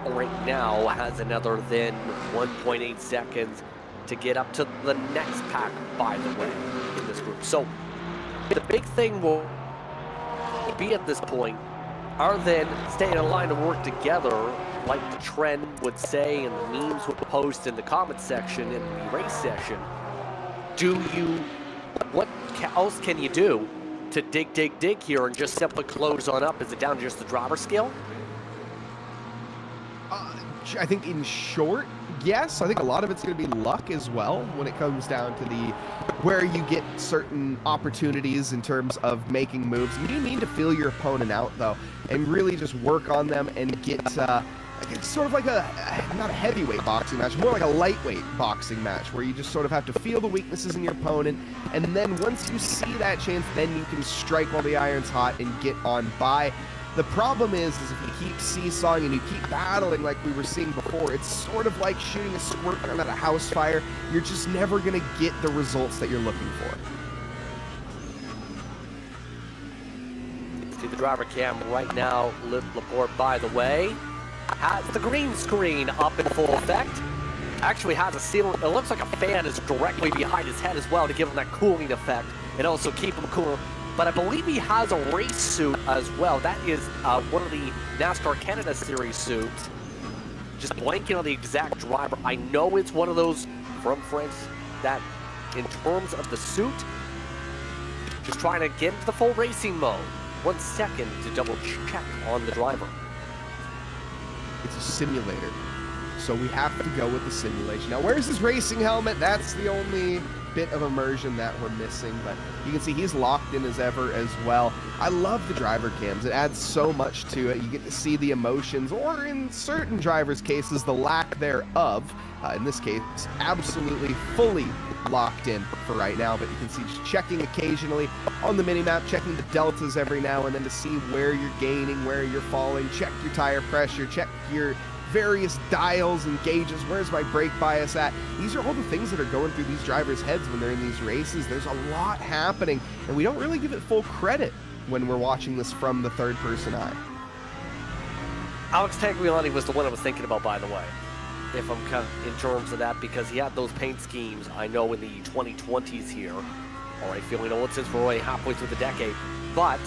Right now has another than 1.8 seconds to get up to the next pack, by the way, in this group. So the big thing will be at this point are then staying in line and work together, like the trend would say and the memes would post in the comment section in the race session. What else can you do to dig here and just simply close on up? Is it down to just the driver skill? I think in short, yes. I think a lot of it's going to be luck as well when it comes down to where you get certain opportunities in terms of making moves. You do need to feel your opponent out, though, and really just work on them and get it's sort of like not a heavyweight boxing match, more like a lightweight boxing match where you just sort of have to feel the weaknesses in your opponent, and then once you see that chance, then you can strike while the iron's hot and get on by. The problem is if you keep seesawing and you keep battling like we were seeing before, it's sort of like shooting a squirt gun at a house fire. You're just never going to get the results that you're looking for. See the driver cam right now. Laporte, by the way, has the green screen up in full effect. Actually has a ceiling. It looks like a fan is directly behind his head as well to give him that cooling effect and also keep him cool. But I believe he has a race suit as well. That is one of the NASCAR Canada Series suits. Just blanking on the exact driver. I know it's one of those from France that, in terms of the suit, just trying to get into the full racing mode. 1 second to double check on the driver. It's a simulator, so we have to go with the simulation. Now, where's his racing helmet? That's the only bit of immersion that we're missing, but you can see he's locked in as ever as well. I love the driver cams. It adds so much to it. You get to see the emotions, or in certain drivers' cases, the lack thereof. In this case, absolutely fully locked in for right now, but you can see just checking occasionally on the mini-map, checking the deltas every now and then to see where you're gaining, where you're falling, check your tire pressure, check your various dials and gauges. Where's my brake bias at? These are all the things that are going through these drivers' heads when they're in these races. There's a lot happening, and we don't really give it full credit when we're watching this from the third-person eye. Alex Tagliani was the one I was thinking about, by the way, if I'm kind of in terms of that, because he had those paint schemes, I know, in the 2020s here. All right, feeling old since we're already halfway through the decade, but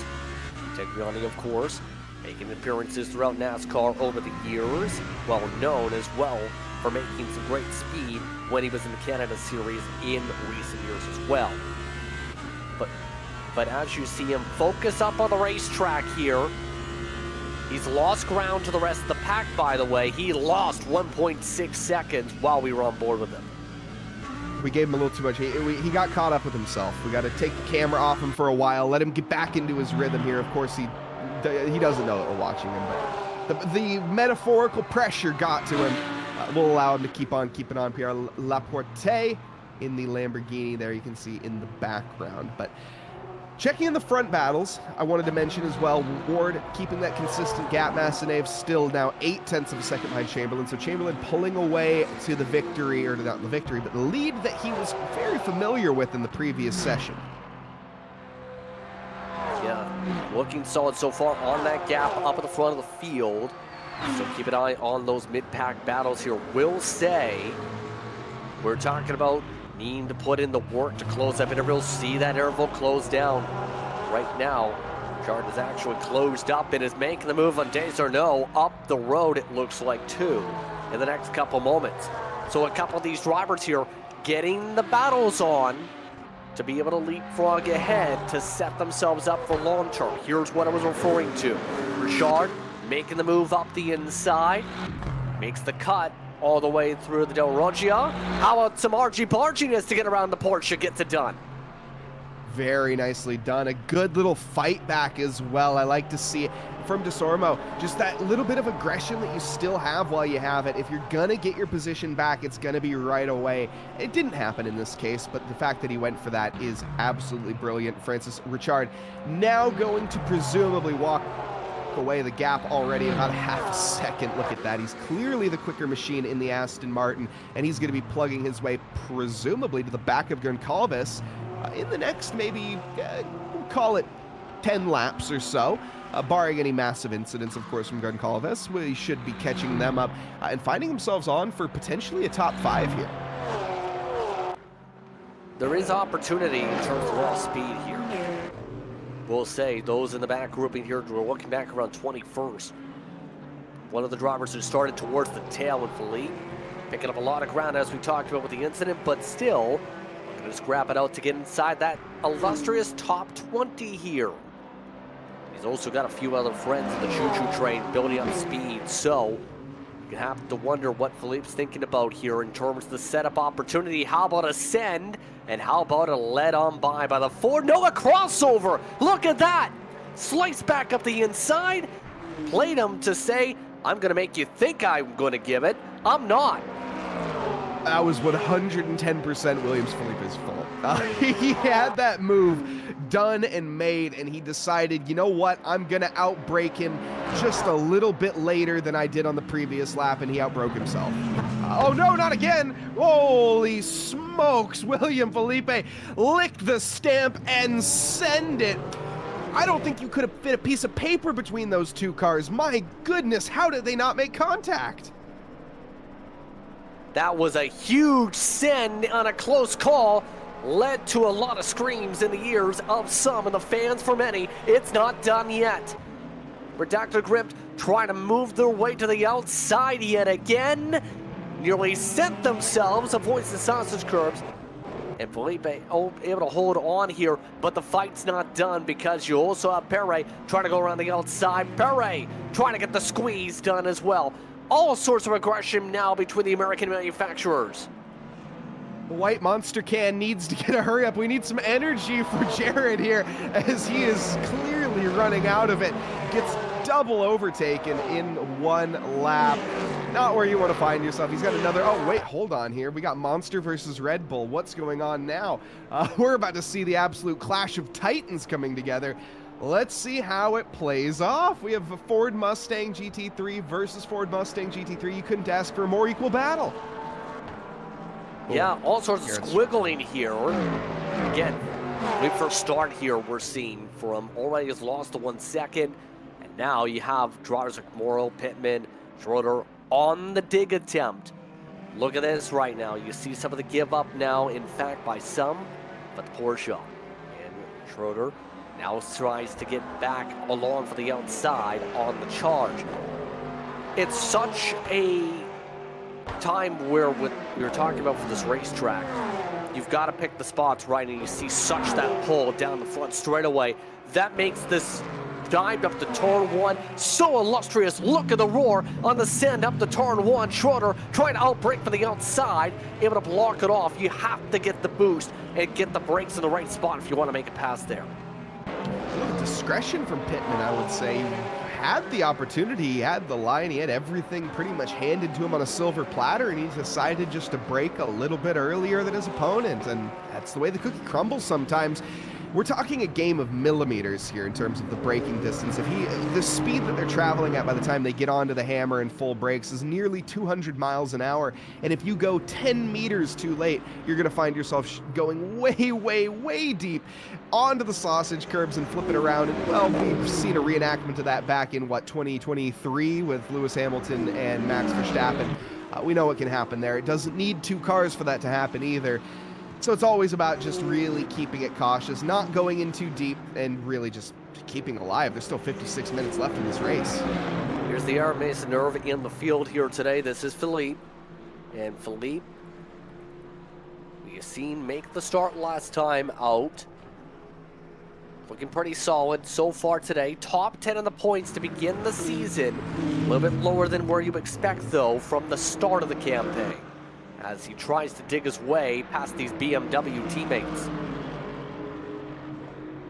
Tagliani, of course, making appearances throughout NASCAR over the years, well known as well for making some great speed when he was in the Canada Series in recent years as well. But as you see him focus up on the racetrack here, he's lost ground to the rest of the pack, by the way. He lost 1.6 seconds while we were on board with him. We gave him a little too much. He got caught up with himself. We got to take the camera off him for a while, let him get back into his rhythm here. Of course, he doesn't know that we're watching him, but the metaphorical pressure got to him. Will allow him to keep on keeping on. Pierre Laporte in the Lamborghini there, you can see in the background. But checking in the front battles, I wanted to mention as well, Ward keeping that consistent gap. Massenet still now 0.8 of a second behind Chamberlain. So Chamberlain pulling away to the victory, or not the victory, but the lead that he was very familiar with in the previous session. Yeah, looking solid so far on that gap up at the front of the field. So keep an eye on those mid-pack battles here. Will say we're talking about needing to put in the work to close that interval. See that interval close down. Right now, Chart is actually closed up and is making the move on Desorno up the road, it looks like, too, in the next couple moments. So a couple of these drivers here getting the battles on to be able to leapfrog ahead to set themselves up for long term. Here's what I was referring to. Richard making the move up the inside, makes the cut all the way through the Del Roggia. How about some argy-barginess to get around the Porsche, gets it done. Very nicely done. A good little fight back as well. I like to see it from Desormo. Just that little bit of aggression that you still have while you have it. If you're going to get your position back, it's going to be right away. It didn't happen in this case, but the fact that he went for that is absolutely brilliant. Francis Richard now going to presumably walk away the gap already about a half a second. Look at that. He's clearly the quicker machine in the Aston Martin, and he's going to be plugging his way presumably to the back of Goncalves in the next maybe, we'll call it 10 laps or so. Barring any massive incidents, of course, from Goncalves, we should be catching them up and finding themselves on for potentially a top 5 here. There is opportunity in terms of raw speed here. We'll say those in the back grouping here, we're looking back around 21st. One of the drivers who started towards the tail with Philippe, picking up a lot of ground as we talked about with the incident, but still looking to scrap it out to get inside that illustrious top 20 here. He's also got a few other friends in the choo-choo train building up speed, so You have to wonder what Philippe's thinking about here in terms of the setup opportunity. How about a send? And how about a led on by the Ford? No, a crossover! Look at that! Slice back up the inside. Played him to say, I'm going to make you think I'm going to give it. I'm not. That was 110% Williams Felipe's fault. He had that move done and made, and he decided, you know what, I'm going to outbrake him just a little bit later than I did on the previous lap, and he outbroke himself. Oh no, not again! Holy smokes, William Felipe licked the stamp and send it. I don't think you could have fit a piece of paper between those two cars. My goodness, how did they not make contact? That was a huge send on a close call. Led to a lot of screams in the ears of some and the fans for many. It's not done yet. Redactor Gripped trying to move their way to the outside yet again. Nearly sent themselves, avoids the sausage curbs. And Felipe able to hold on here, but the fight's not done because you also have Perez trying to go around the outside. Perez trying to get the squeeze done as well. All sorts of aggression now between the American manufacturers. The white monster can needs to get a hurry up. We need some energy for Jared here as he is clearly running out of it. Gets double overtaken in one lap. Not where you want to find yourself. He's got another, oh wait, hold on here. We got Monster versus Red Bull. What's going on now? We're about to see the absolute clash of titans coming together. Let's see how it plays off. We have a Ford Mustang GT3 versus Ford Mustang GT3. You couldn't ask for a more equal battle. Yeah, all sorts of squiggling here. Again, when we first start here, we're seeing from already has lost to 1 second, and now you have drivers like Morrow, Pittman, Schroeder on the dig attempt. Look at this right now. You see some of the give up now, in fact, by some, but the Porsche. And Schroeder now tries to get back along for the outside on the charge. It's such a time where what we were talking about for this racetrack, you've got to pick the spots right, and you see such that pull down the front straightaway. That makes this dived up to turn one so illustrious. Look at the roar on the send up to turn one. Schroeder trying to outbrake from the outside, able to block it off. You have to get the boost and get the brakes in the right spot if you want to make it past there. A little discretion from Pittman, I would say. He had the opportunity, he had the line, he had everything pretty much handed to him on a silver platter, and he decided just to brake a little bit earlier than his opponent, and that's the way the cookie crumbles sometimes. We're talking a game of millimeters here in terms of the braking distance. The speed that they're traveling at by the time they get onto the hammer and full brakes is nearly 200 miles an hour. And if you go 10 meters too late, you're going to find yourself going way, way, way deep onto the sausage curbs and flip it around. And, well, we've seen a reenactment of that back in, 2023 with Lewis Hamilton and Max Verstappen. We know what can happen there. It doesn't need two cars for that to happen either. So it's always about just really keeping it cautious, not going in too deep, and really just keeping alive. There's still 56 minutes left in this race. Here's the Air Mason Nerve in the field here today. This is Philippe. And Philippe, you've seen make the start last time out. Looking pretty solid so far today. Top 10 in the points to begin the season. A little bit lower than where you expect, though, from the start of the campaign, as he tries to dig his way past these BMW teammates.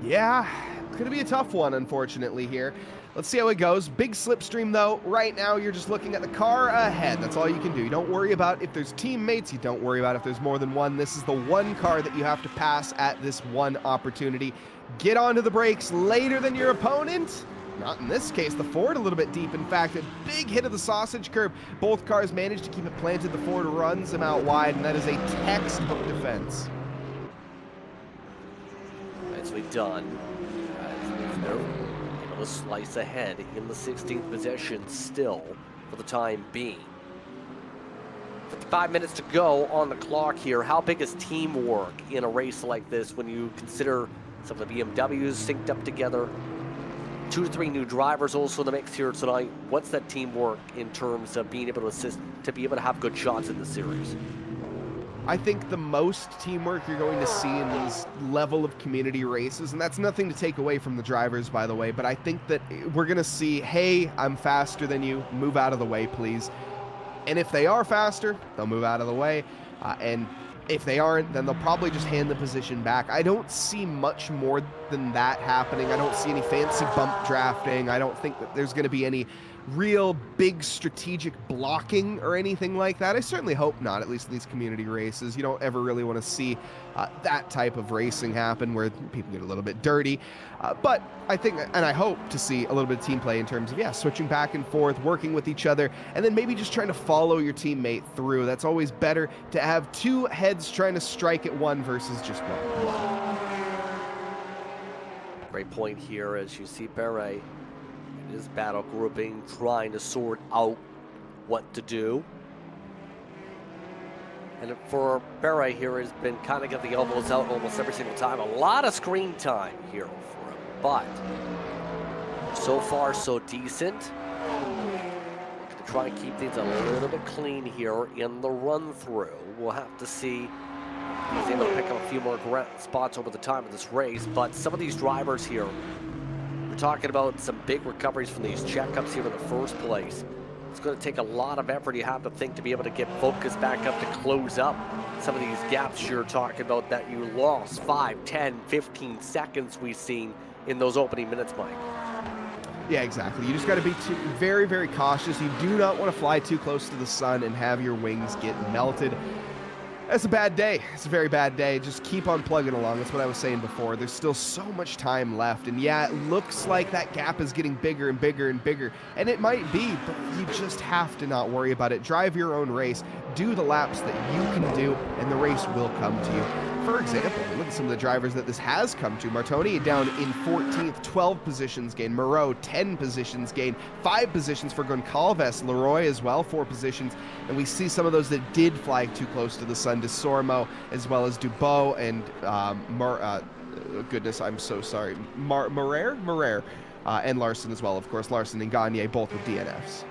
Yeah, it's going to be a tough one, unfortunately, here. Let's see how it goes. Big slipstream, though. Right now, you're just looking at the car ahead. That's all you can do. You don't worry about if there's teammates. You don't worry about if there's more than one. This is the one car that you have to pass at this one opportunity. Get onto the brakes later than your opponent. Not in this case. The Ford a little bit deep. In fact, a big hit of the sausage curb. Both cars managed to keep it planted. The Ford runs them out wide, and that is a textbook defense. Nicely done. They're able to slice ahead in the 16th position still for the time being. 55 minutes to go on the clock here. How big is teamwork in a race like this when you consider some of the BMWs synced up together? 2 to 3 new drivers also in the mix here tonight. What's that teamwork in terms of being able to assist to be able to have good shots in the series? I think the most teamwork you're going to see in these level of community races, and that's nothing to take away from the drivers, by the way, but I think that we're going to see, hey, I'm faster than you, move out of the way, please. And if they are faster, they'll move out of the way. And if they aren't, then they'll probably just hand the position back. I don't see much more than that happening. I don't see any fancy bump drafting. I don't think that there's going to be any real big strategic blocking or anything like that. I certainly hope not, at least in these community races. You don't ever really want to see that type of racing happen where people get a little bit dirty. But I think, and I hope to see a little bit of team play in terms of, yeah, switching back and forth, working with each other, and then maybe just trying to follow your teammate through. That's always better to have two heads trying to strike at one versus just one. Great point here as you see Beret in his battle grouping trying to sort out what to do. And for Beret here, has been kind of getting the elbows out almost every single time. A lot of screen time here for him, but so far so decent. Looking to try and keep things a little bit clean here in the run through. We'll have to see if he's able to pick up a few more spots over the time of this race, but some of these drivers here, we're talking about some big recoveries from these checkups here in the first place. It's going to take a lot of effort, you have to think, to be able to get focus back up to close up some of these gaps you're talking about that you lost 5, 10, 15 seconds we've seen in those opening minutes, Mike. Yeah, exactly. You just got to be very, very cautious. You do not want to fly too close to the sun and have your wings get melted. That's a bad day. It's a very bad day. Just keep on plugging along. That's what I was saying before. There's still so much time left. And yeah, it looks like that gap is getting bigger and bigger and bigger. And it might be, but you just have to not worry about it. Drive your own race. Do the laps that you can do, and the race will come to you. For example, look at some of the drivers that this has come to. Martoni down in 14th, 12 positions gain. Moreau, 10 positions gain. 5 positions for Goncalves. Leroy as well, 4 positions. And we see some of those that did fly too close to the sun. Desormeaux, as well as Dubois and goodness, I'm so sorry. Morer, and Larson as well. Of course, Larson and Gagne both with DNFs.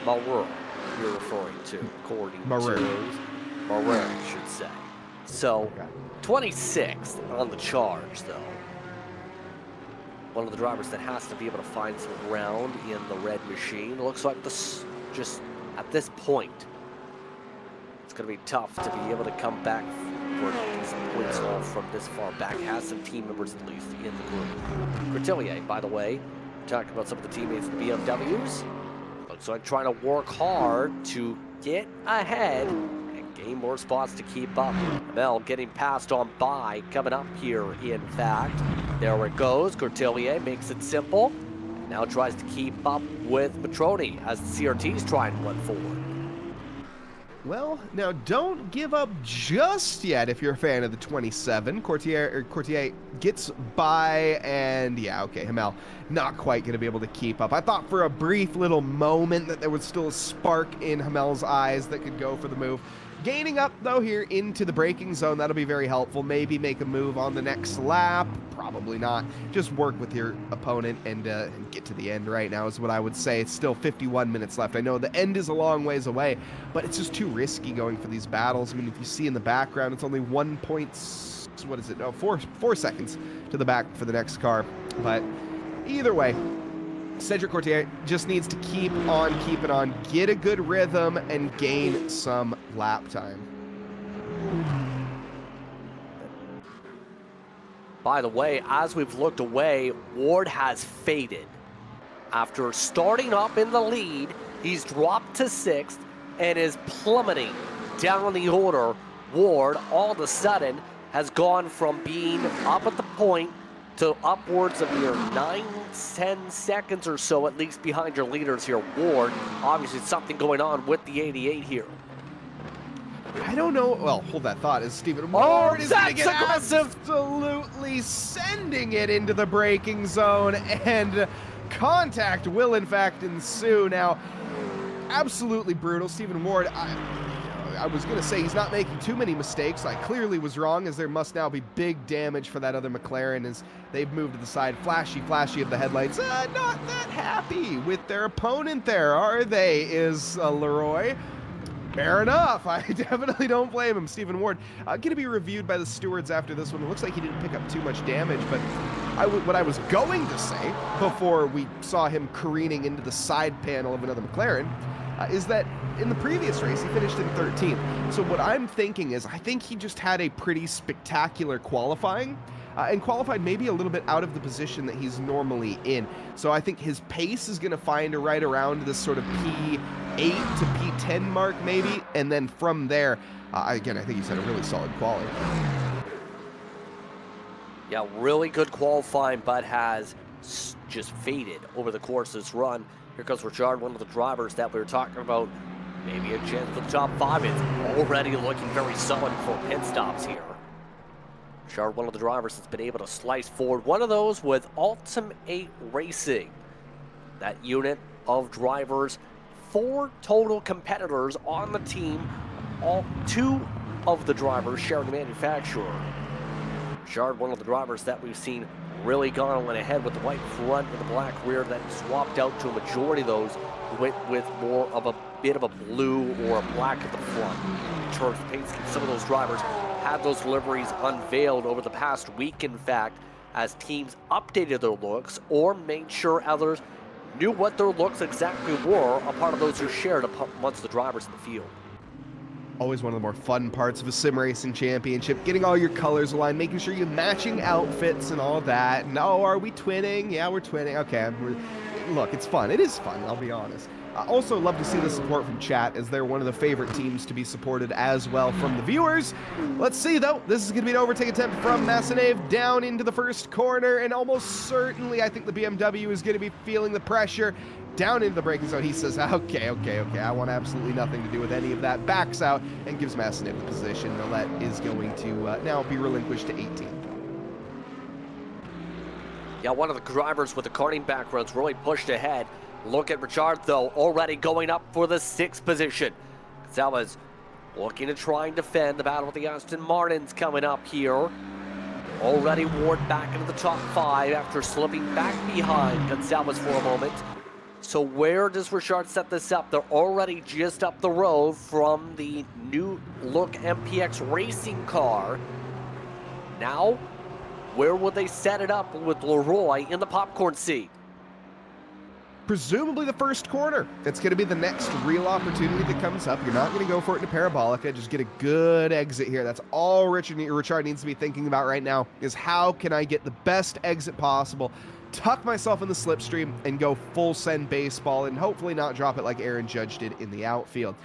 Morer, you're referring to, according to Morer, I should say. So, 26th on the charge, though. One of the drivers that has to be able to find some ground in the red machine. Looks like this, just at this point, it's going to be tough to be able to come back for some points off from this far back. Has some team members at least in the group. Cotillier, by the way, talking about some of the teammates in the BMWs. Looks like trying to work hard to get ahead and gain more spots to keep up. Hamel getting passed on by, coming up here, in fact. There it goes. Cotillier makes it simple. Now tries to keep up with Matroni as the CRT's trying to run forward. Well, now don't give up just yet if you're a fan of the 27. Courtier gets by, and yeah, okay, Hamel not quite going to be able to keep up. I thought for a brief little moment that there was still a spark in Hamel's eyes that could go for the move. Gaining up, though, here into the braking zone, that'll be very helpful. Maybe make a move on the next lap. Probably not. Just work with your opponent and get to the end right now is what I would say. It's still 51 minutes left. I know the end is a long ways away, but it's just too risky going for these battles. I mean, if you see in the background, it's only 4 seconds to the back for the next car. But either way, Cedric Courtier just needs to keep on keeping on, get a good rhythm, and gain some lap time. By the way, as we've looked away, Ward has faded. After starting up in the lead, he's dropped to 6th and is plummeting down the order. Ward, all of a sudden, has gone from being up at the point to upwards of your 9-10 seconds or so, at least behind your leaders here. Ward, obviously something going on with the 88 here. I don't know. Well, hold that thought. As Stephen Ward is going to get aggressive, absolutely sending it into the braking zone, and contact will in fact ensue. Now, absolutely brutal. Stephen Ward, I was going to say he's not making too many mistakes. I clearly was wrong, as there must now be big damage for that other McLaren as they've moved to the side. Flashy of the headlights. Not that happy with their opponent there, are they? Is Leroy. Fair enough. I definitely don't blame him. Stephen Ward going to be reviewed by the stewards after this one. It looks like he didn't pick up too much damage, but what I was going to say before we saw him careening into the side panel of another McLaren is that in the previous race, he finished in 13th. So what I'm thinking is, I think he just had a pretty spectacular qualifying, and qualified maybe a little bit out of the position that he's normally in. So I think his pace is going to find right around this sort of P8 to P10 mark maybe, and then from there, again, I think he's had a really solid quality. Yeah, really good qualifying, but has just faded over the course of this run. Here comes Richard, one of the drivers that we were talking about. Maybe a chance for the top 5. It's already looking very solid for pit stops here. Richard, one of the drivers that's been able to slice forward. One of those with Ultimate Racing. That unit of drivers, 4 total competitors on the team. All 2 of the drivers sharing the manufacturer. Richard, one of the drivers that we've seen really gone ahead with the white front and the black rear, that swapped out to a majority of those, went with more of a bit of a blue or a black at the front. In terms of paint scheme, some of those drivers had those liveries unveiled over the past week, in fact, as teams updated their looks or made sure others knew what their looks exactly were, a part of those who shared amongst the drivers in the field. Always one of the more fun parts of a sim racing championship, getting all your colors aligned, making sure you're matching outfits and all that. And oh, are we twinning? Yeah, we're twinning. Okay, look, it's fun. It is fun, I'll be honest. I also love to see the support from chat, as they're one of the favorite teams to be supported as well from the viewers. Let's see, though. This is going to be an overtake attempt from Massanev down into the first corner, and almost certainly I think the BMW is going to be feeling the pressure. Down into the braking zone, he says, okay, I want absolutely nothing to do with any of that. Backs out and gives Massanev the position. Nolet is going to now be relinquished to 18th. Yeah, one of the drivers with the karting backgrounds really pushed ahead. Look at Richard, though, already going up for the 6th position. Gonzalez looking to try and defend. The battle with the Aston Martins coming up here. Already Ward back into the top 5 after slipping back behind Gonzalez for a moment. So where does Richard set this up? They're already just up the road from the new look MPX racing car. Now, where will they set it up with Leroy in the popcorn seat? Presumably the first corner. It's going to be the next real opportunity that comes up. You're not going to go for it in a Parabolica. Just get a good exit here. That's all Richard needs to be thinking about right now, is how can I get the best exit possible, tuck myself in the slipstream, and go full send baseball, and hopefully not drop it like Aaron Judge did in the outfield.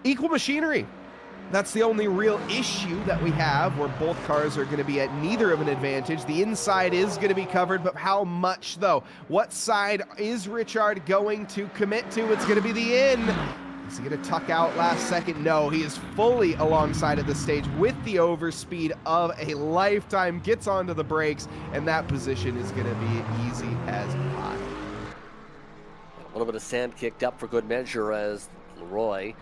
Equal machinery. That's the only real issue that we have, where both cars are going to be at neither of an advantage. The inside is going to be covered, but how much, though? What side is Richard going to commit to? It's going to be the in. Is he going to tuck out last second? No, he is fully alongside of the stage with the overspeed of a lifetime, gets onto the brakes, and that position is going to be easy as pie. A little bit of sand kicked up for good measure, as Leroy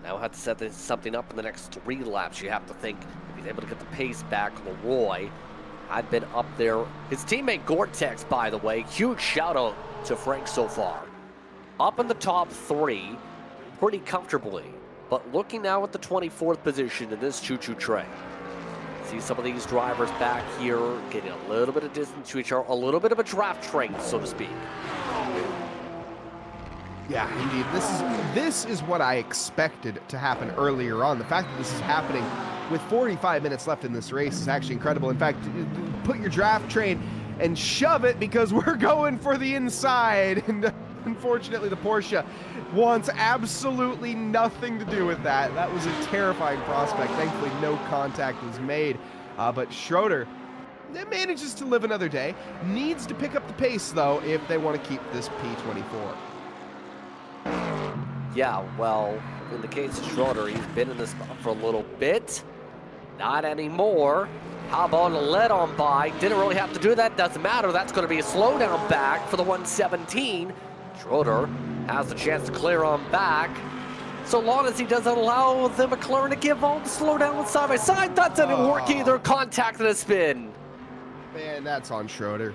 now have to set something up in the next 3 laps. You have to think if he's able to get the pace back. Leroy had been up there. His teammate Gore-Tex, by the way, huge shout out to Frank so far. Up in the top 3 pretty comfortably, but looking now at the 24th position in this choo-choo train. See some of these drivers back here getting a little bit of distance to each other, a little bit of a draft train, so to speak. Yeah, indeed. This is what I expected to happen earlier on. The fact that this is happening with 45 minutes left in this race is actually incredible. In fact, put your draft train and shove it, because we're going for the inside. And unfortunately, the Porsche wants absolutely nothing to do with that. That was a terrifying prospect. Thankfully, no contact was made. But Schroeder manages to live another day. Needs to pick up the pace, though, if they want to keep this P24. Yeah, well, in the case of Schroeder, he's been in this spot for a little bit. Not anymore. How about a let-on by? Didn't really have to do that. Doesn't matter. That's going to be a slowdown back for the 117. Schroeder has the chance to clear on back, so long as he doesn't allow the McLaren to give all the slowdown with side by side. That didn't work either. Contact and a spin. Man, that's on Schroeder.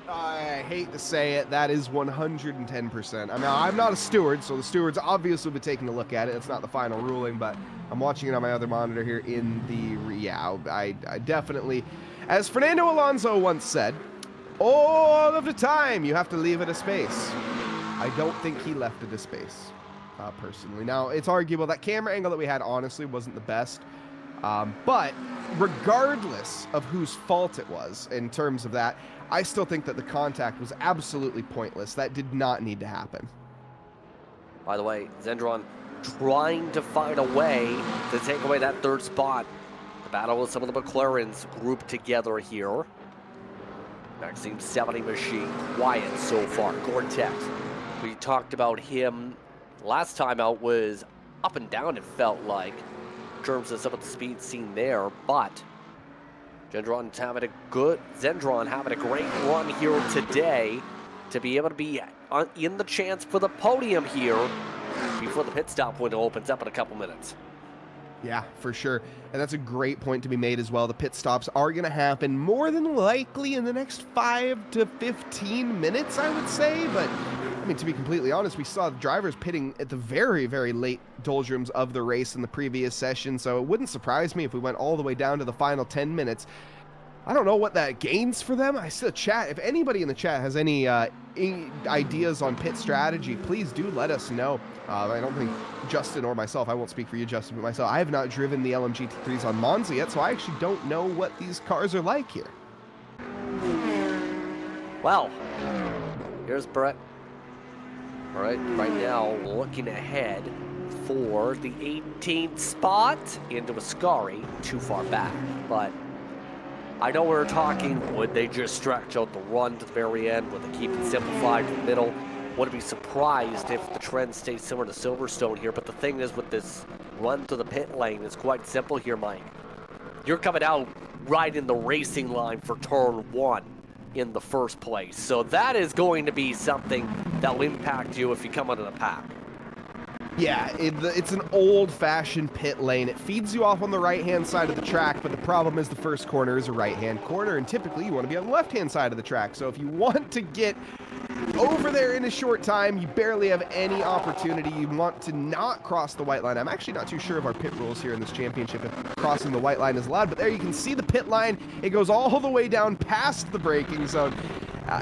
I hate to say it, that is 110%. I mean, I'm not a steward, so the stewards obviously will be taking a look at it. It's not the final ruling, but I'm watching it on my other monitor here in the, yeah, I definitely, as Fernando Alonso once said, all of the time you have to leave it a space. I don't think he left it a space. personally. Now, it's arguable that camera angle that we had honestly wasn't the best, but regardless of whose fault it was in terms of that, I still think that the contact was absolutely pointless. That did not need to happen. By the way, Zendron trying to find a way to take away that third spot. The battle with some of the McLarens grouped together here. Maxime 70 machine, quiet so far. Gore-Tex, we talked about him last time out, was up and down, it felt like, in terms of some of the speed seen there, but Zendron having a great run here today to be able to be in the chance for the podium here before the pit stop window opens up in a couple minutes. Yeah, for sure. And that's a great point to be made as well. The pit stops are going to happen more than likely in the next 5 to 15 minutes, I would say. But, I mean, to be completely honest, we saw the drivers pitting at the very, very late doldrums of the race in the previous session. So it wouldn't surprise me if we went all the way down to the final 10 minutes. I don't know what that gains for them. I still chat. If anybody in the chat has any ideas on pit strategy, please do let us know. I don't think Justin or myself, I won't speak for you, Justin, but myself, I have not driven the LMGT3s on Monza yet, so I actually don't know what these cars are like here. Well, here's Brett. All right now looking ahead for the 18th spot into Ascari, too far back, but I know we're talking, would they just stretch out the run to the very end? Would they keep it simplified in the middle? Wouldn't be surprised if the trend stays similar to Silverstone here. But the thing is, with this run to the pit lane, it's quite simple here, Mike. You're coming out right in the racing line for turn 1 in the first place. So that is going to be something that will impact you if you come out of the pack. Yeah, it's an old-fashioned pit lane. It feeds you off on the right-hand side of the track, but the problem is the first corner is a right-hand corner, and typically you want to be on the left-hand side of the track. So if you want to get over there in a short time, you barely have any opportunity. You want to not cross the white line. I'm actually not too sure of our pit rules here in this championship if crossing the white line is allowed, but there you can see the pit line. It goes all the way down past the braking zone.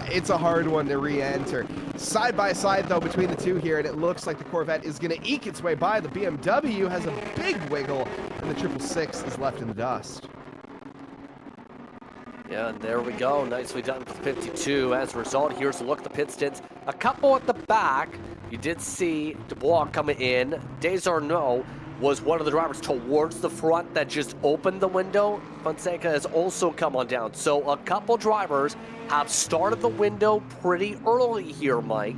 It's a hard one to re-enter. Side by side, though, between the two here, and it looks like the Corvette is going to eke its way by. The BMW has a big wiggle, and the 666 is left in the dust. Yeah, and there we go. Nicely done for 52. As a result, here's a look at the pit stints. A couple at the back. You did see Dubois coming in. Desarnaud was one of the drivers towards the front that just opened the window. Fonseca has also come on down. So a couple drivers have started the window pretty early here, Mike.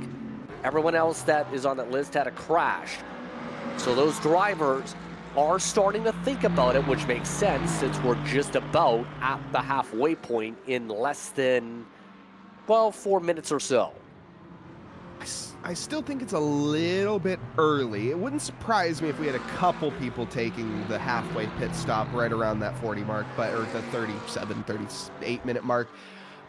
Everyone else that is on that list had a crash. So those drivers are starting to think about it, which makes sense since we're just about at the halfway point in less than, well, 4 minutes or so. I still think it's a little bit early. It wouldn't surprise me if we had a couple people taking the halfway pit stop right around that 40 mark, but or the 37, 38 minute mark.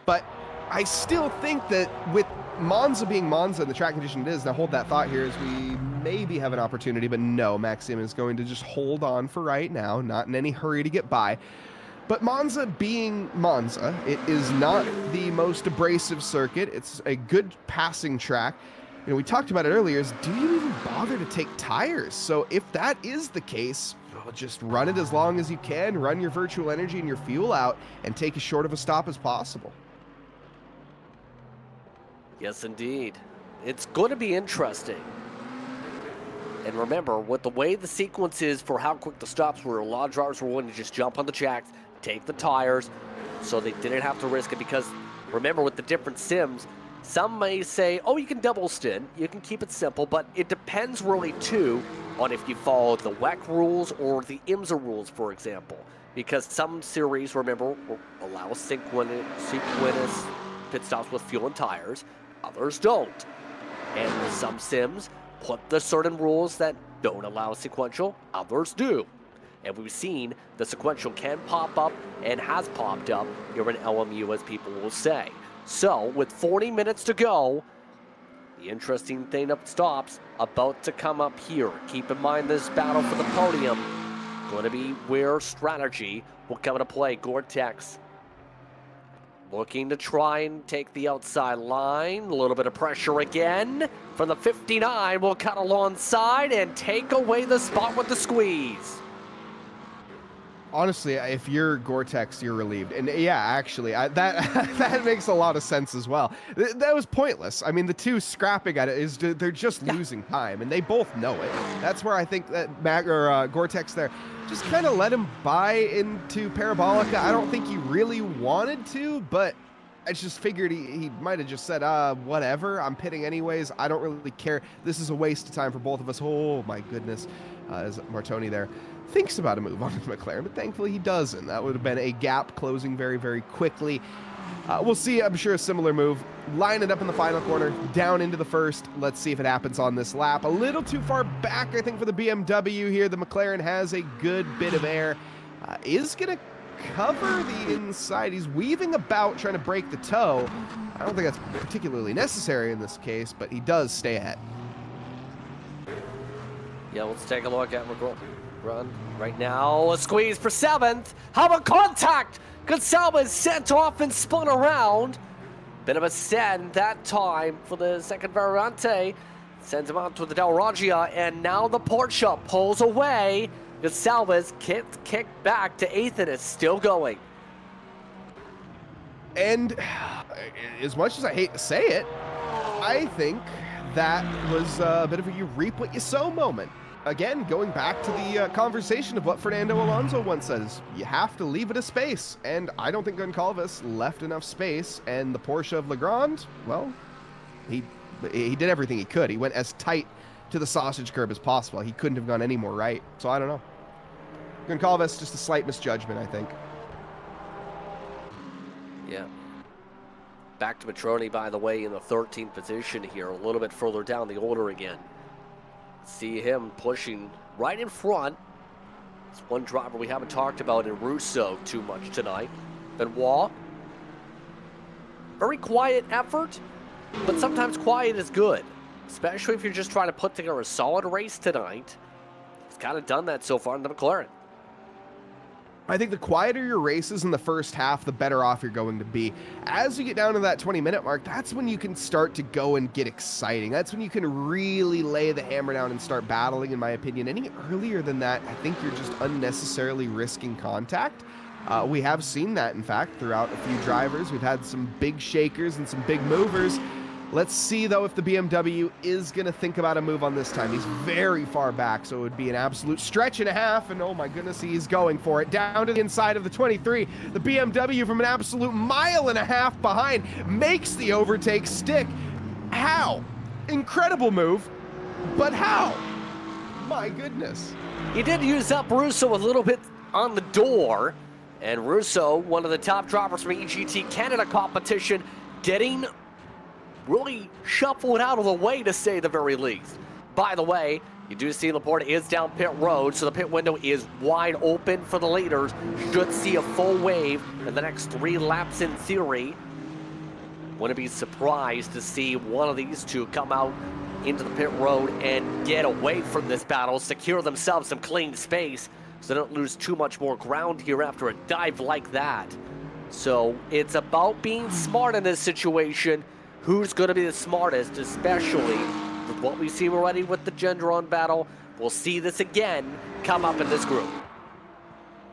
But I still think that with Monza being Monza and the track condition it is, now hold that thought here as we maybe have an opportunity, but no, Maxime is going to just hold on for right now, not in any hurry to get by. But Monza being Monza, it is not the most abrasive circuit. It's a good passing track. You know, we talked about it earlier, is do you even bother to take tires? So if that is the case, just run it as long as you can, run your virtual energy and your fuel out, and take as short of a stop as possible. Yes, indeed. It's going to be interesting. And remember, with the way the sequence is for how quick the stops were, a lot of drivers were willing to just jump on the jacks, take the tires, so they didn't have to risk it. Because remember, with the different sims, some may say, oh, you can double stint, you can keep it simple, but it depends really, too, on if you follow the WEC rules or the IMSA rules, for example. Because some series, remember, will allow sequentious pit stops with fuel and tires, others don't. And some sims put the certain rules that don't allow sequential, others do. And we've seen the sequential can pop up and has popped up here in LMU, as people will say. So, with 40 minutes to go, the interesting thing up stops about to come up here. Keep in mind this battle for the podium going to be where strategy will come into play. Gore-Tex looking to try and take the outside line. A little bit of pressure again from the 59. Will cut alongside and take away the spot with the squeeze. Honestly, if you're Gore-Tex, you're relieved. And yeah, actually, that that makes a lot of sense as well. That was pointless. I mean, the two scrapping at it is they're just losing time, and they both know it. That's where I think that Gore-Tex there just kind of let him buy into Parabolica. I don't think he really wanted to, but I just figured he might have just said, whatever, I'm pitting anyways. I don't really care. This is a waste of time for both of us. Oh, my goodness. As Martoni there thinks about a move on McLaren, but thankfully he doesn't. That would have been a gap closing very, very quickly. We'll see, I'm sure, a similar move. Line it up in the final corner, down into the first. Let's see if it happens on this lap. A little too far back, I think, for the BMW here. The McLaren has a good bit of air. Is going to cover the inside. He's weaving about, trying to break the toe. I don't think that's particularly necessary in this case, but he does stay ahead. Yeah, let's take a look at run right now. A squeeze for 7th. How about contact? Gonzalez sent off and spun around. Bit of a send that time for the second variante. Sends him out to the Del Raggia, and now the Porsche pulls away. Gonzalez kicked back to 8th and is still going. And as much as I hate to say it, I think that was a bit of a you reap what you sow moment. Again, going back to the conversation of what Fernando Alonso once says, you have to leave it a space, and I don't think Goncalves left enough space, and the Porsche of Legrand, well, he did everything he could. He went as tight to the sausage curb as possible. He couldn't have gone any more right, so I don't know. Goncalves, just a slight misjudgment, I think. Yeah. Back to Petroni, by the way, in the 13th position here, a little bit further down the order again. See him pushing right in front. It's one driver we haven't talked about in Russo too much tonight. Benoit. Very quiet effort, but sometimes quiet is good, especially if you're just trying to put together a solid race tonight. He's kind of done that so far in the McLaren. I think the quieter your race is in the first half, the better off you're going to be. As you get down to that 20-minute mark, that's when you can start to go and get exciting. That's when you can really lay the hammer down and start battling, in my opinion. Any earlier than that, I think you're just unnecessarily risking contact. We have seen that, in fact, throughout a few drivers. We've had some big shakers and some big movers. Let's see, though, if the BMW is going to think about a move on this time. He's very far back, so it would be an absolute stretch and a half, and oh my goodness, he's going for it. Down to the inside of the 23. The BMW from an absolute mile and a half behind makes the overtake stick. How? Incredible move, but how? My goodness. He did use up Russo a little bit on the door, and Russo, one of the top drivers from EGT Canada competition, getting really shuffled out of the way, to say the very least. By the way, you do see Laporta is down pit road, so the pit window is wide open for the leaders. Should see a full wave in the next 3 laps in theory. Wouldn't be surprised to see one of these two come out into the pit road and get away from this battle, secure themselves some clean space so they don't lose too much more ground here after a dive like that. So it's about being smart in this situation. Who's going to be the smartest, especially with what we've seen already with the Gendron battle? We'll see this again come up in this group.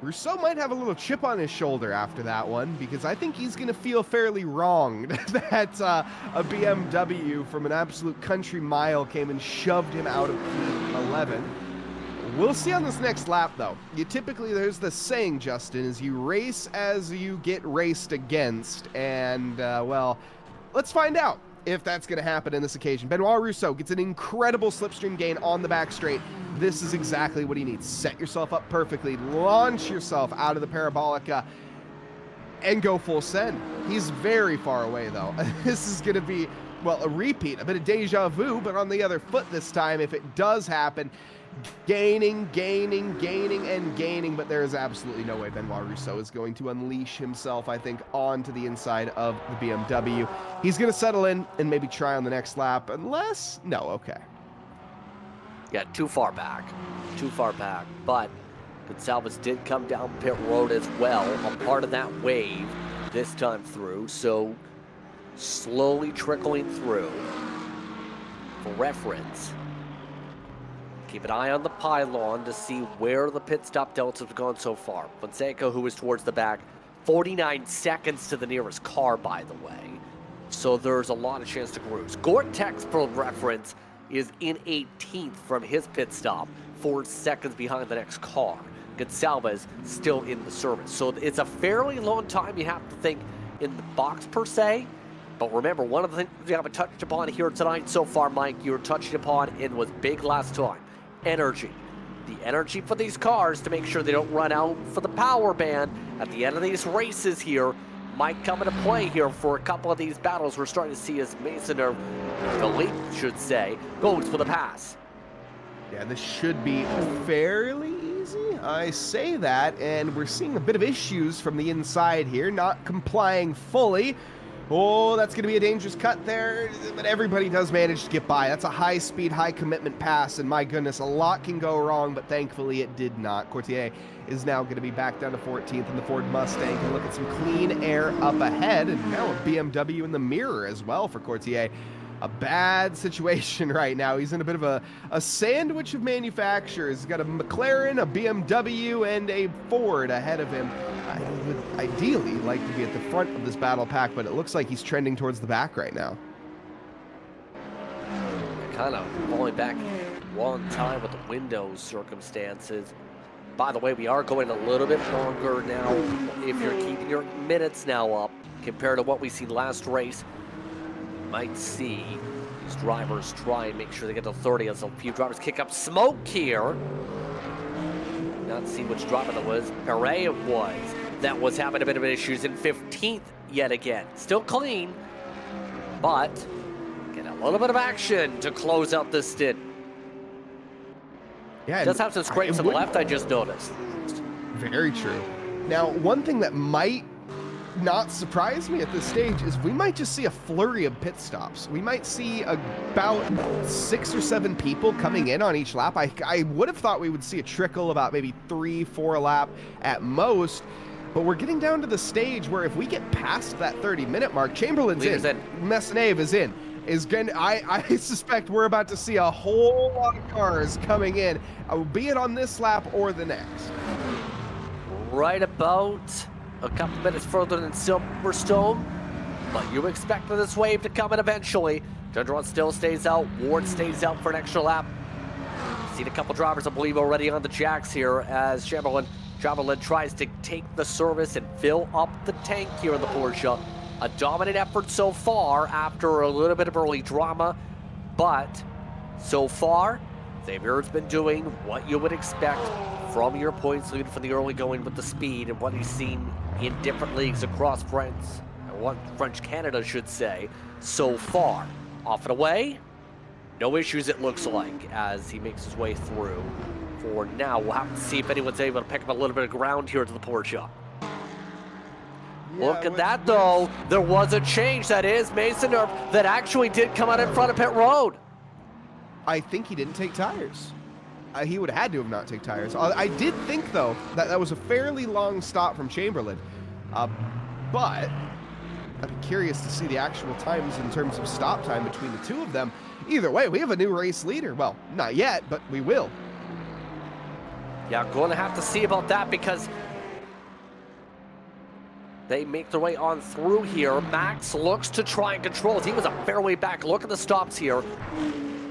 Rousseau might have a little chip on his shoulder after that one, because I think he's going to feel fairly wronged that a BMW from an absolute country mile came and shoved him out of P11. We'll see on this next lap, though. There's the saying, Justin, is you race as you get raced against, and, well, let's find out if that's going to happen in this occasion. Benoit Rousseau gets an incredible slipstream gain on the back straight. This is exactly what he needs. Set yourself up perfectly, launch yourself out of the Parabolica, and go full send. He's very far away, though. This is going to be, well, a repeat, a bit of deja vu, but on the other foot this time if it does happen. Gaining, and gaining, but there is absolutely no way Benoit Rousseau is going to unleash himself, I think, onto the inside of the BMW. He's going to settle in and maybe try on the next lap, unless... No, okay. Yeah, too far back, but Gonzalez did come down pit road as well, a part of that wave. this time through, so slowly trickling through. For reference, keep an eye on the pylon to see where the pit stop deltas have gone so far. Fonseca, who is towards the back, 49 seconds to the nearest car, by the way. So there's a lot of chance to cruise. Gore-Tex, for reference, is in 18th from his pit stop, 4 seconds behind the next car. Gonsalves still in the service. So it's a fairly long time, you have to think, in the box per se. But remember, one of the things we haven't touched upon here tonight so far, Mike, you were touching upon and was big last time. Energy. The energy for these cars to make sure they don't run out for the power band at the end of these races here might come into play here for a couple of these battles we're starting to see as Mason, or the lead should say, goes for the pass. Yeah, this should be fairly easy. I say that, and we're seeing a bit of issues from the inside here, not complying fully. Oh, that's going to be a dangerous cut there, but everybody does manage to get by. That's a high-speed, high-commitment pass, and my goodness, a lot can go wrong, but thankfully it did not. Courtier is now going to be back down to 14th in the Ford Mustang. Can look at some clean air up ahead, and now a BMW in the mirror as well for Courtier. A bad situation right now. He's in a bit of a sandwich of manufacturers. He's got a McLaren, a BMW, and a Ford ahead of him. I would ideally like to be at the front of this battle pack, but it looks like he's trending towards the back right now. Kind of falling back one time with the Windows circumstances. By the way, we are going a little bit longer now if you're keeping your minutes now up compared to what we seen last race. You might see these drivers try and make sure they get to 30 as a few drivers kick up smoke here. Not see which driver that was. Perret it was. That was having a bit of issues in 15th yet again. Still clean, but get a little bit of action to close out this stint. Yeah, Does have some scrapes on the left, I just noticed. Very true. Now, one thing that might not surprise me at this stage is we might just see a flurry of pit stops. We might see about 6 or 7 people coming in on each lap. I would have thought we would see a trickle, about maybe 3-4 a lap at most. But we're getting down to the stage where if we get past that 30-minute mark, Chamberlain's in. Messinave is in. I suspect we're about to see a whole lot of cars coming in, be it on this lap or the next. Right about a couple minutes further than Silverstone, but you expect this wave to come in eventually. Gendron still stays out. Ward stays out for an extra lap. Seen a couple drivers, I believe, already on the jacks here as Chamberlain tries to take the service and fill up the tank here in the Porsche. A dominant effort so far after a little bit of early drama, but so far, Xavier's been doing what you would expect from your points lead from the early going with the speed and what he's seen in different leagues across French Canada, should say, so far. Off and away, no issues it looks like as he makes his way through. For now, we'll have to see if anyone's able to pick up a little bit of ground here to the Porsche. Look at that, though. There was a change. That is Mason that actually did come out in front of pit road. I think he didn't take tires. He would have had to have not take tires. I did think, though, that was a fairly long stop from Chamberlain. But I'd be curious to see the actual times in terms of stop time between the two of them. Either way, we have a new race leader. Well, not yet, but we will. Yeah, going to have to see about that because they make their way on through here. Max looks to try and control it. He was a fair way back. Look at the stops here.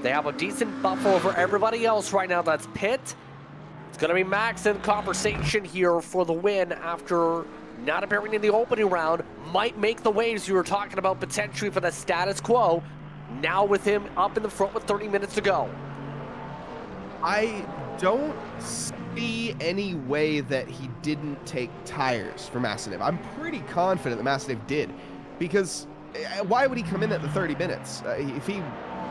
They have a decent buffer over everybody else right now. That's Pitt. It's going to be Max in conversation here for the win after not appearing in the opening round. Might make the waves you were talking about potentially for the status quo. Now with him up in the front with 30 minutes to go. I don't see any way that he didn't take tires for Massanev. I'm pretty confident that Massanev did, because why would he come in at the 30 minutes? If he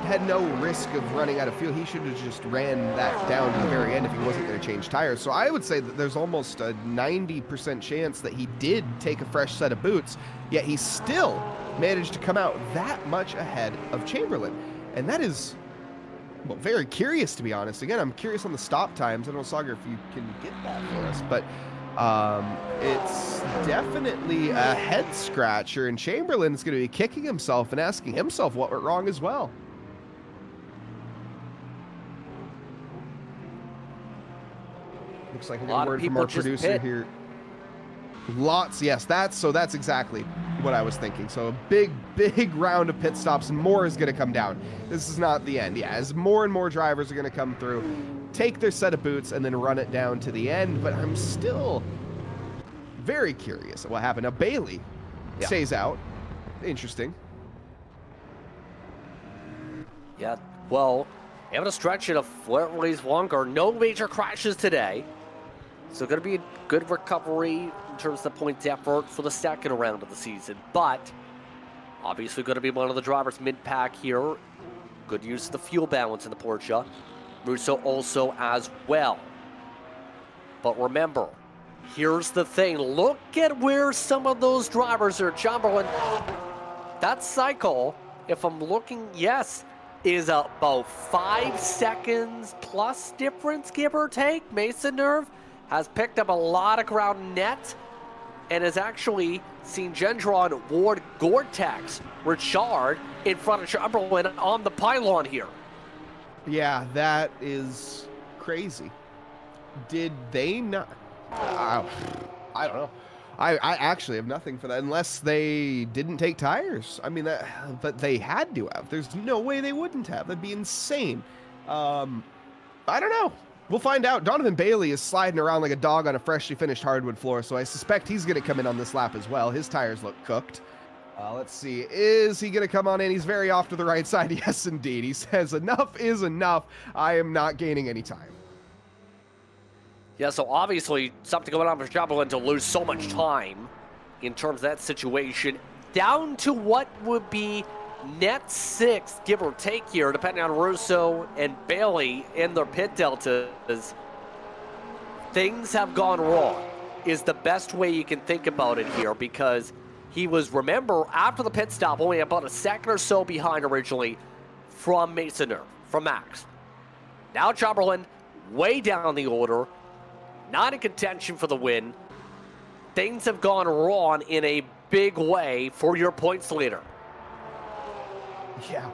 had no risk of running out of fuel, he should have just ran that down to the very end if he wasn't going to change tires. So I would say that there's almost a 90% chance that he did take a fresh set of boots, yet he still managed to come out that much ahead of Chamberlain. And that is, well, very curious, to be honest. Again, I'm curious on the stop times. I don't know, Sagar, if you can get that for us, but it's definitely a head scratcher, and Chamberlain's going to be kicking himself and asking himself what went wrong as well. Looks like a good word from our producer here. Lots, yes, that's exactly what I was thinking. So a big round of pit stops, and more is going to come down. This is not the end. Yeah, as more and more drivers are going to come through, take their set of boots, and then run it down to the end. But I'm still very curious at what happened. Now, Bailey stays out. Interesting. Yeah, well, able to stretch it a ways longer. No major crashes today. So going to be a good recovery in terms of the point effort for the second round of the season. But obviously going to be one of the drivers mid-pack here. Good use of the fuel balance in the Porsche. Russo also as well. But remember, here's the thing. Look at where some of those drivers are. Chamberlain, that cycle, if I'm looking, yes, is about 5 seconds plus difference, give or take. Maisonneuve has picked up a lot of ground net and has actually seen Gendron, Ward, Gore-Tex, Richard in front of Chamberlain on the pylon here. Yeah, that is crazy. Did they not? I don't know. I actually have nothing for that unless they didn't take tires. I mean, but they had to have. There's no way they wouldn't have. That'd be insane. I don't know. We'll find out. Donovan Bailey is sliding around like a dog on a freshly finished hardwood floor, so I suspect he's going to come in on this lap as well. His tires look cooked. Let's see. Is he going to come on in? He's very off to the right side. Yes, indeed. He says, enough is enough. I am not gaining any time. Yeah, so obviously something going on for Chamberlain to lose so much time in terms of that situation. Down to what would be net 6, give or take here, depending on Russo and Bailey in their pit deltas. Things have gone wrong is the best way you can think about it here, because he was, remember, after the pit stop, only about a second or so behind originally from Maisonneuve, from Max. Now Chamberlain way down the order, not in contention for the win. Things have gone wrong in a big way for your points leader. Yeah,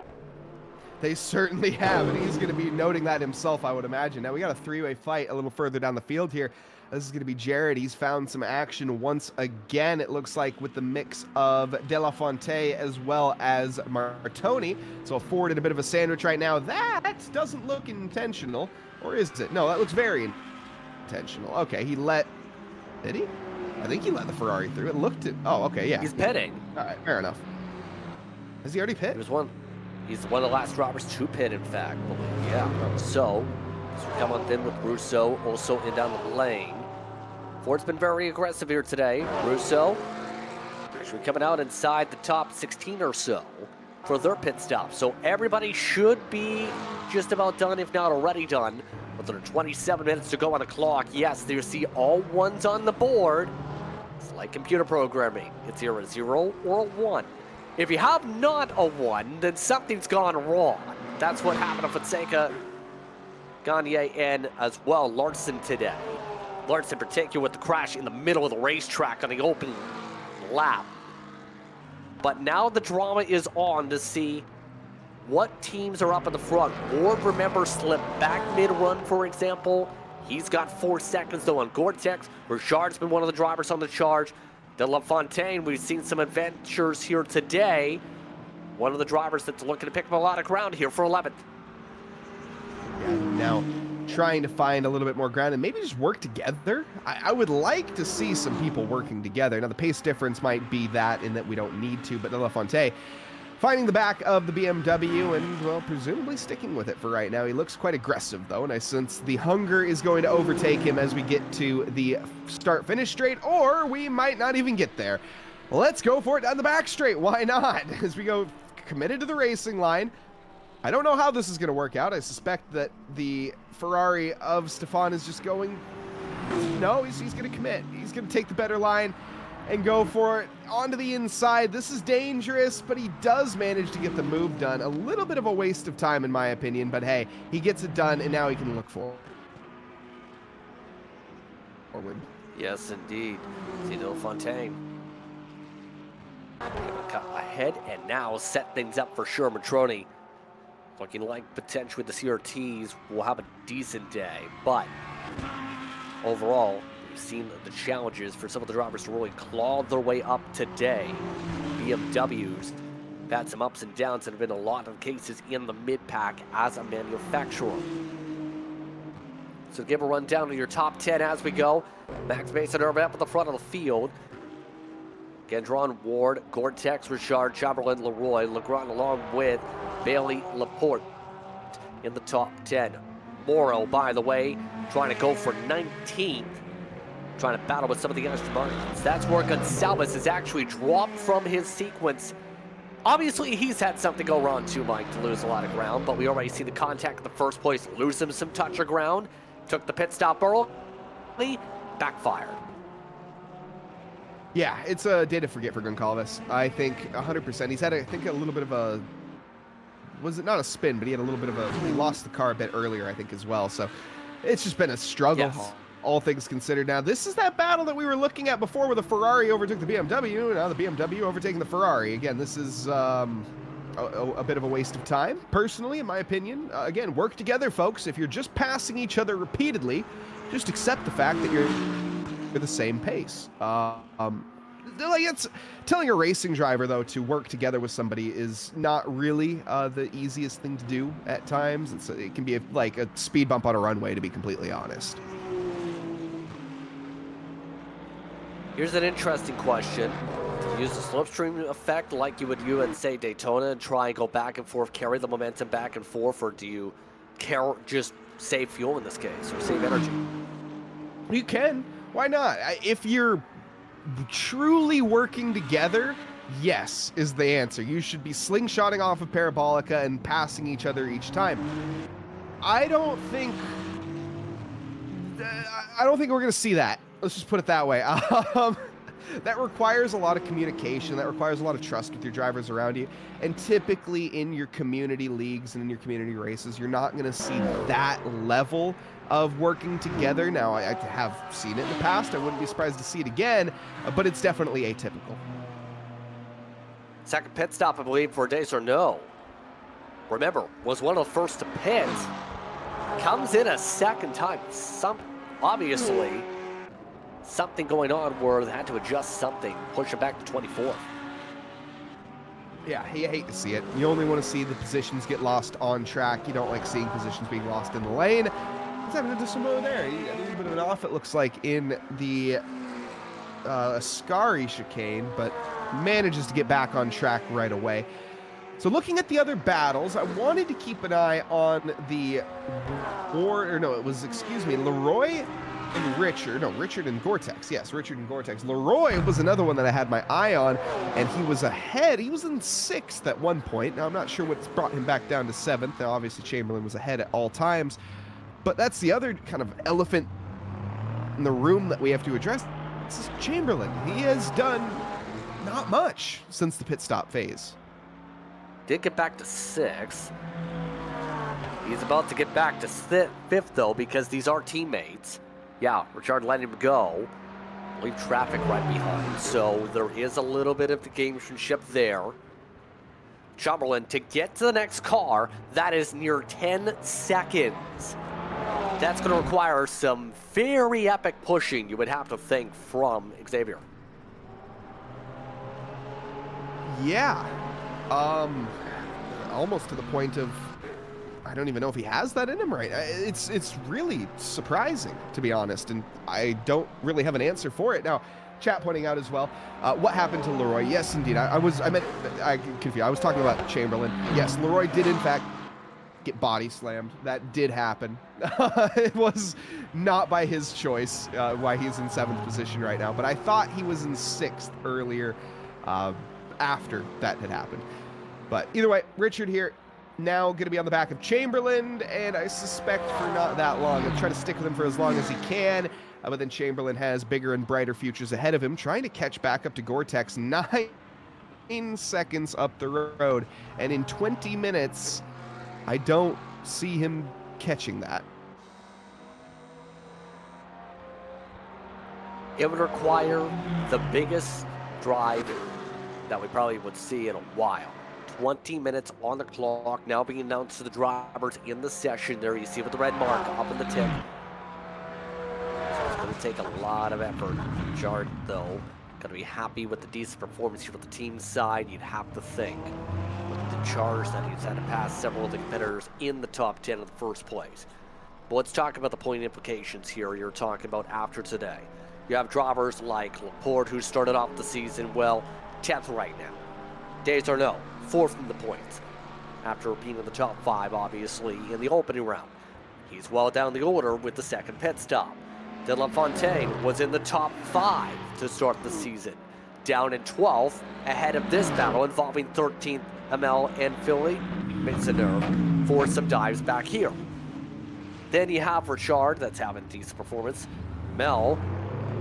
they certainly have, and he's going to be noting that himself, I would imagine. Now, we got a three-way fight a little further down the field here. This is going to be Jared. He's found some action once again, it looks like, with the mix of De La Fonte as well as Martoni. So Ford in a bit of a sandwich right now. That doesn't look intentional, or is it? No, that looks very intentional. Okay, he let... Did he? I think he let the Ferrari through. It looked at... Oh, okay, yeah. He's pitting. All right, fair enough. Has he already pit? He's one of the last drivers to pit, in fact. Yeah. So, as we come on in with Russo, also in down the lane. Ford's been very aggressive here today. Russo actually coming out inside the top 16 or so for their pit stop. So everybody should be just about done, if not already done. With under 27 minutes to go on the clock. Yes, you see all ones on the board. It's like computer programming. It's either a 0 or a 1. If you have not a 1, then something's gone wrong. That's what happened to Fonseca, Gagne, and as well Larson today. Larson in particular with the crash in the middle of the racetrack on the open lap. But now the drama is on to see what teams are up in the front. Ward, remember, slipped back mid-run, for example. He's got 4 seconds, though, on Gore-Tex. Richard's been one of the drivers on the charge. De La Fontaine, we've seen some adventures here today. One of the drivers that's looking to pick up a lot of ground here for 11th. Yeah, now trying to find a little bit more ground and maybe just work together. I would like to see some people working together. Now, the pace difference might be that in that we don't need to, but De La Fontaine finding the back of the BMW and, well, presumably sticking with it for right now. He looks quite aggressive, though, and I sense the hunger is going to overtake him as we get to the start-finish straight, or we might not even get there. Let's go for it down the back straight. Why not? As we go committed to the racing line. I don't know how this is going to work out. I suspect that the Ferrari of Stefan is just going... No, he's going to commit. He's going to take the better line and go for it onto the inside. This is dangerous, but he does manage to get the move done. A little bit of a waste of time, in my opinion, but hey, he gets it done, and now he can look forward. Yes, indeed. Zeno Fontaine. Cut ahead and now set things up for sure. Matroni looking like potentially the CRTs will have a decent day, but overall, we've seen the challenges for some of the drivers to really claw their way up today. BMWs have had some ups and downs and have been a lot of cases in the mid-pack as a manufacturer. So give a rundown of your top 10 as we go. Max Mason up at the front of the field. Gendron, Ward, Gore-Tex, Richard, Chamberlain, Leroy, Legrand along with Bailey, Laporte in the top 10. Morrow, by the way, trying to go for 19th. Trying to battle with some of the Aston Martins. That's where Gonçalves has actually dropped from his sequence. Obviously, he's had something go wrong too, Mike, to lose a lot of ground, but we already see the contact in the first place, lose him some touch of ground. Took the pit stop early, backfired. Yeah, it's a day to forget for Gonçalves. I think 100%. He's had, I think, a little bit of a, was it not a spin, but he had a little bit of a, he lost the car a bit earlier, I think, as well. So it's just been a struggle, yes, all things considered. Now, this is that battle that we were looking at before where the Ferrari overtook the BMW, and now the BMW overtaking the Ferrari. Again, this is a bit of a waste of time, personally, in my opinion. Again, work together, folks. If you're just passing each other repeatedly, just accept the fact that you're the same pace. Like, it's telling a racing driver, though, to work together with somebody is not really the easiest thing to do at times. It can be like a speed bump on a runway, to be completely honest. Here's an interesting question. Use the slipstream effect like you would use at, say, Daytona and try and go back and forth, carry the momentum back and forth, or do you just save fuel in this case, or save energy? You can. Why not? If you're truly working together, yes, is the answer. You should be slingshotting off of Parabolica and passing each other each time. I don't think we're going to see that. Let's just put it that way. That requires a lot of communication. That requires a lot of trust with your drivers around you. And typically in your community leagues and in your community races, you're not going to see that level of working together. Now, I have seen it in the past. I wouldn't be surprised to see it again, but it's definitely atypical. Second pit stop, I believe, for Days or No. Remember, was one of the first to pit. Comes in a second time. Obviously, something going on where they had to adjust something, push him back to 24th. Yeah, you hate to see it. You only want to see the positions get lost on track. You don't like seeing positions being lost in the lane. What's happening to Samoa there? He got a little bit of an off, it looks like, in the Ascari chicane, but manages to get back on track right away. So looking at the other battles, I wanted to keep an eye on the Leroy and Richard. No, Richard and Gore-Tex. Yes, Richard and Gore-Tex. Leroy was another one that I had my eye on, and he was ahead. He was in 6th at one point. Now, I'm not sure what's brought him back down to 7th. Now, obviously, Chamberlain was ahead at all times. But that's the other kind of elephant in the room that we have to address. This is Chamberlain. He has done not much since the pit stop phase. Did get back to 6th. He's about to get back to 5th, though, because these are teammates. Yeah, Richard let him go. Leave traffic right behind. So there is a little bit of the gamesmanship there. Chamberlain to get to the next car, that is near 10 seconds. That's going to require some very epic pushing, you would have to think, from Xavier. Yeah. Almost to the point of, I don't even know if he has that in him right. It's really surprising, to be honest, and I don't really have an answer for it. Now, chat pointing out as well, what happened to Leroy? Yes, indeed. I was confused. I was talking about Chamberlain. Yes, Leroy did, in fact, get body slammed. That did happen. It was not by his choice why he's in 7th position right now, but I thought he was in 6th earlier after that had happened. But either way, Richard here, now going to be on the back of Chamberlain, and I suspect for not that long. He'll try to stick with him for as long as he can, but then Chamberlain has bigger and brighter futures ahead of him, trying to catch back up to Gore-Tex 9 seconds up the road, and in 20 minutes, I don't see him catching that. it would require the biggest drive that we probably would see in a while. 20 minutes on the clock, now being announced to the drivers in the session. There you see with the red mark up in the tick. So it's going to take a lot of effort. Jard, though, going to be happy with the decent performance here with the team side, you'd have to think. With the charge that he's had to pass several of the competitors in the top 10 in the first place. But let's talk about the point implications here. You're talking about after today. You have drivers like Laporte, who started off the season, well, 10th right now. Desarnais, 4th in the points. After being in the top 5, obviously, in the opening round. He's well down the order with the second pit stop. De La Fontaine was in the top 5 to start the season. Down in 12th, ahead of this battle involving 13th Hamel and Philly Maisonneuve for some dives back here. Then you have Richard, that's having a decent performance. Mel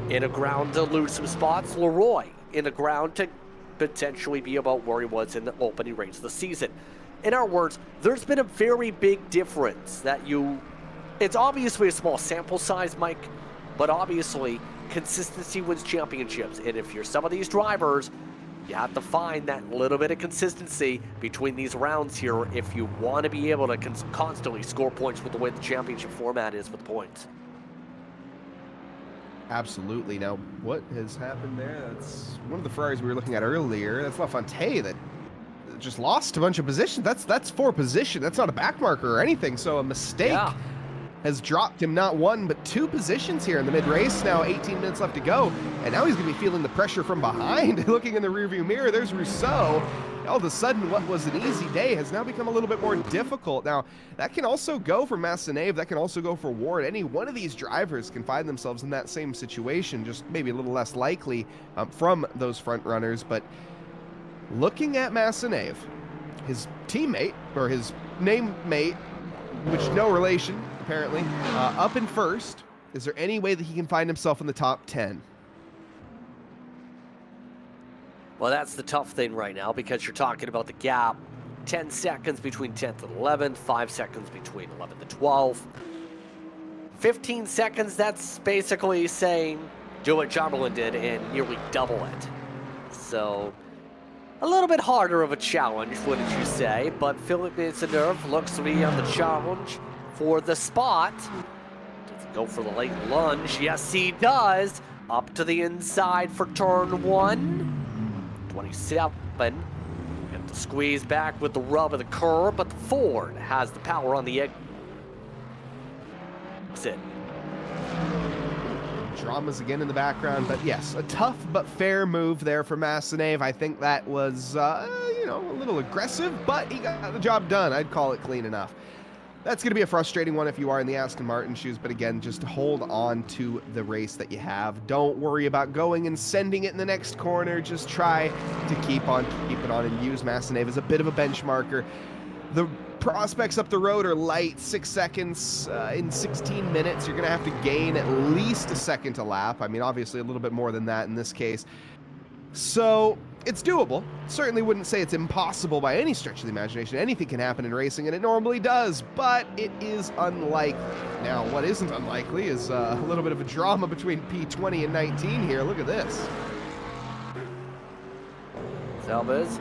in a ground to lose some spots. Leroy in a ground to potentially be about where he was in the opening race of the season. In our words, there's been a very big difference that it's obviously a small sample size, Mike, but obviously consistency wins championships. And if you're some of these drivers, you have to find that little bit of consistency between these rounds here if you want to be able to constantly score points with the way the championship format is with points. Absolutely. Now, what has happened there? That's one of the Ferraris we were looking at earlier. That's La Fontaine that just lost a bunch of positions. That's 4 position. That's not a back marker or anything. So a mistake has dropped him not 1 but 2 positions here in the mid-race. Now 18 minutes left to go, and now he's going to be feeling the pressure from behind. Looking in the rearview mirror, there's Rousseau. All of a sudden, what was an easy day has now become a little bit more difficult. Now, that can also go for Maisonneuve, that can also go for Ward. Any one of these drivers can find themselves in that same situation, just maybe a little less likely from those front runners. But looking at Maisonneuve, his teammate, or his namemate, which no relation, apparently, up in first, is there any way that he can find himself in the top 10? Well, that's the tough thing right now because you're talking about the gap. 10 seconds between 10th and 11th, 5 seconds between 11th and 12th. 15 seconds, that's basically saying do what Chamberlain did and nearly double it. So, a little bit harder of a challenge, wouldn't you say? But Philippe Maisonneuve looks to be on the challenge for the spot. Does he go for the late lunge? Yes, he does. Up to the inside for turn 1. 27, and to squeeze back with the rub of the curb, but the Ford has the power on the exit. Dramas again in the background, but yes, a tough but fair move there for Maisonneuve. I think that was, a little aggressive, but he got the job done. I'd call it clean enough. That's going to be a frustrating one if you are in the Aston Martin shoes, but again, just hold on to the race that you have. Don't worry about going and sending it in the next corner. Just try to keep it on and use Maisonneuve as a bit of a benchmarker. The prospects up the road are light, 6 seconds in 16 minutes. You're going to have to gain at least a second a lap. I mean, obviously a little bit more than that in this case. So it's doable. Certainly wouldn't say it's impossible by any stretch of the imagination. Anything can happen in racing, and it normally does, but it is unlikely. Now, what isn't unlikely is a little bit of a drama between P20 and 19 here. Look at this. Salvez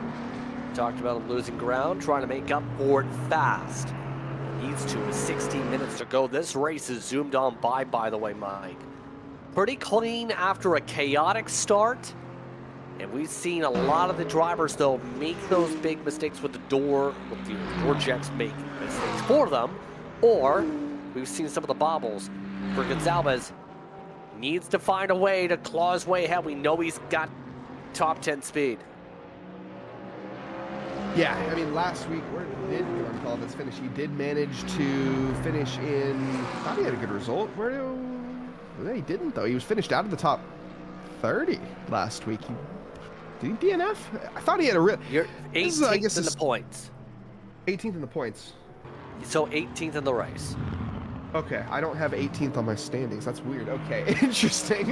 talked about him losing ground, trying to make up for it fast. Needs to with 16 minutes to go. This race is zoomed on by the way, Mike. Pretty clean after a chaotic start. And we've seen a lot of the drivers, though, make those big mistakes with the door checks make mistakes for them. Or we've seen some of the bobbles for Gonzalez. Needs to find a way to claw his way ahead. We know he's got top 10 speed. Yeah, I mean, last week, where did Gonzalez finish? He did manage to finish in, I thought he had a good result. He didn't, though. He was finished out of the top 30 last week. Did he DNF? I thought he had a real... You're 18th in the points. 18th in the points. So 18th in the race. Okay, I don't have 18th on my standings. That's weird. Okay, interesting.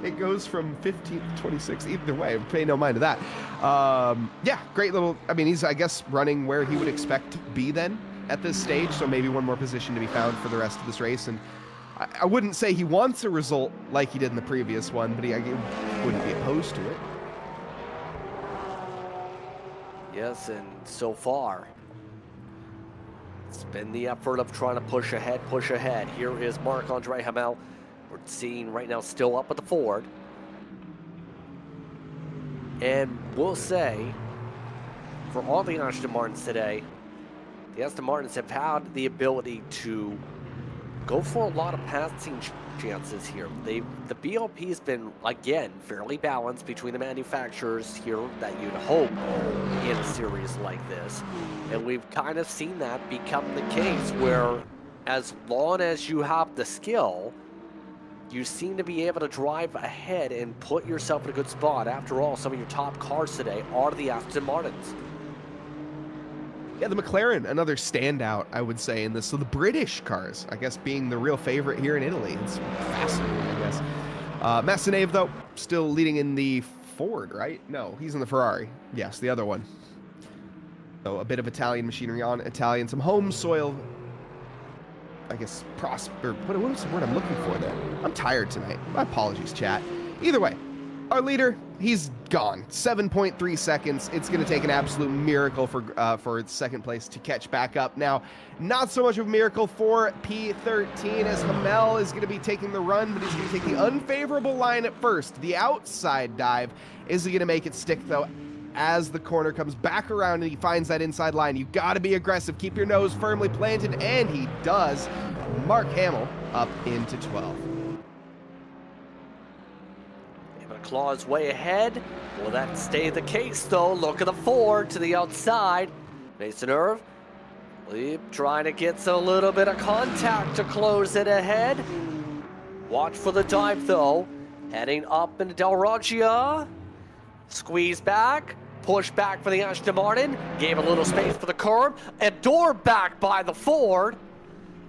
It goes from 15th to 26th. Either way, pay no mind to that. Yeah, great little... I mean, he's, I guess, running where he would expect to be then at this stage. So maybe one more position to be found for the rest of this race. And I wouldn't say he wants a result like he did in the previous one, but he wouldn't be opposed to it. Yes, and so far, it's been the effort of trying to push ahead, push ahead. Here is Marc-Andre Hamel. We're seeing right now still up at the Ford. And we'll say, for all the Aston Martins today, the Aston Martins have had the ability to go for a lot of passing chances here. The BLP has been, again, fairly balanced between the manufacturers here that you'd hope in a series like this. And we've kind of seen that become the case where as long as you have the skill, you seem to be able to drive ahead and put yourself in a good spot. After all, some of your top cars today are the Aston Martins. Yeah, the McLaren, another standout, I would say, in this. So the British cars, I guess, being the real favorite here in Italy. It's fascinating, I guess. Massinave, though, still leading in the Ford, right? No, he's in the Ferrari. Yes, the other one. So a bit of Italian machinery on Italian. Some home soil, I guess, prosper. What's the word I'm looking for there? I'm tired tonight. My apologies, chat. Either way, our leader, he's gone. 7.3 seconds. It's going to take an absolute miracle for second place to catch back up. Now, not so much of a miracle for P13 as Hamel is going to be taking the run, but he's going to take the unfavorable line at first. The outside dive. Is he going to make it stick, though? As the corner comes back around and he finds that inside line, you got to be aggressive. Keep your nose firmly planted, and he does. Mark Hamill up into 12. Claws way ahead. Will that stay the case, though? Look at the Ford to the outside. Maisonneuve trying to get a little bit of contact to close it ahead. Watch for the dive, though. Heading up into Del Roggia. Squeeze back. Push back for the Aston Martin. Gave a little space for the curb. And door back by the Ford.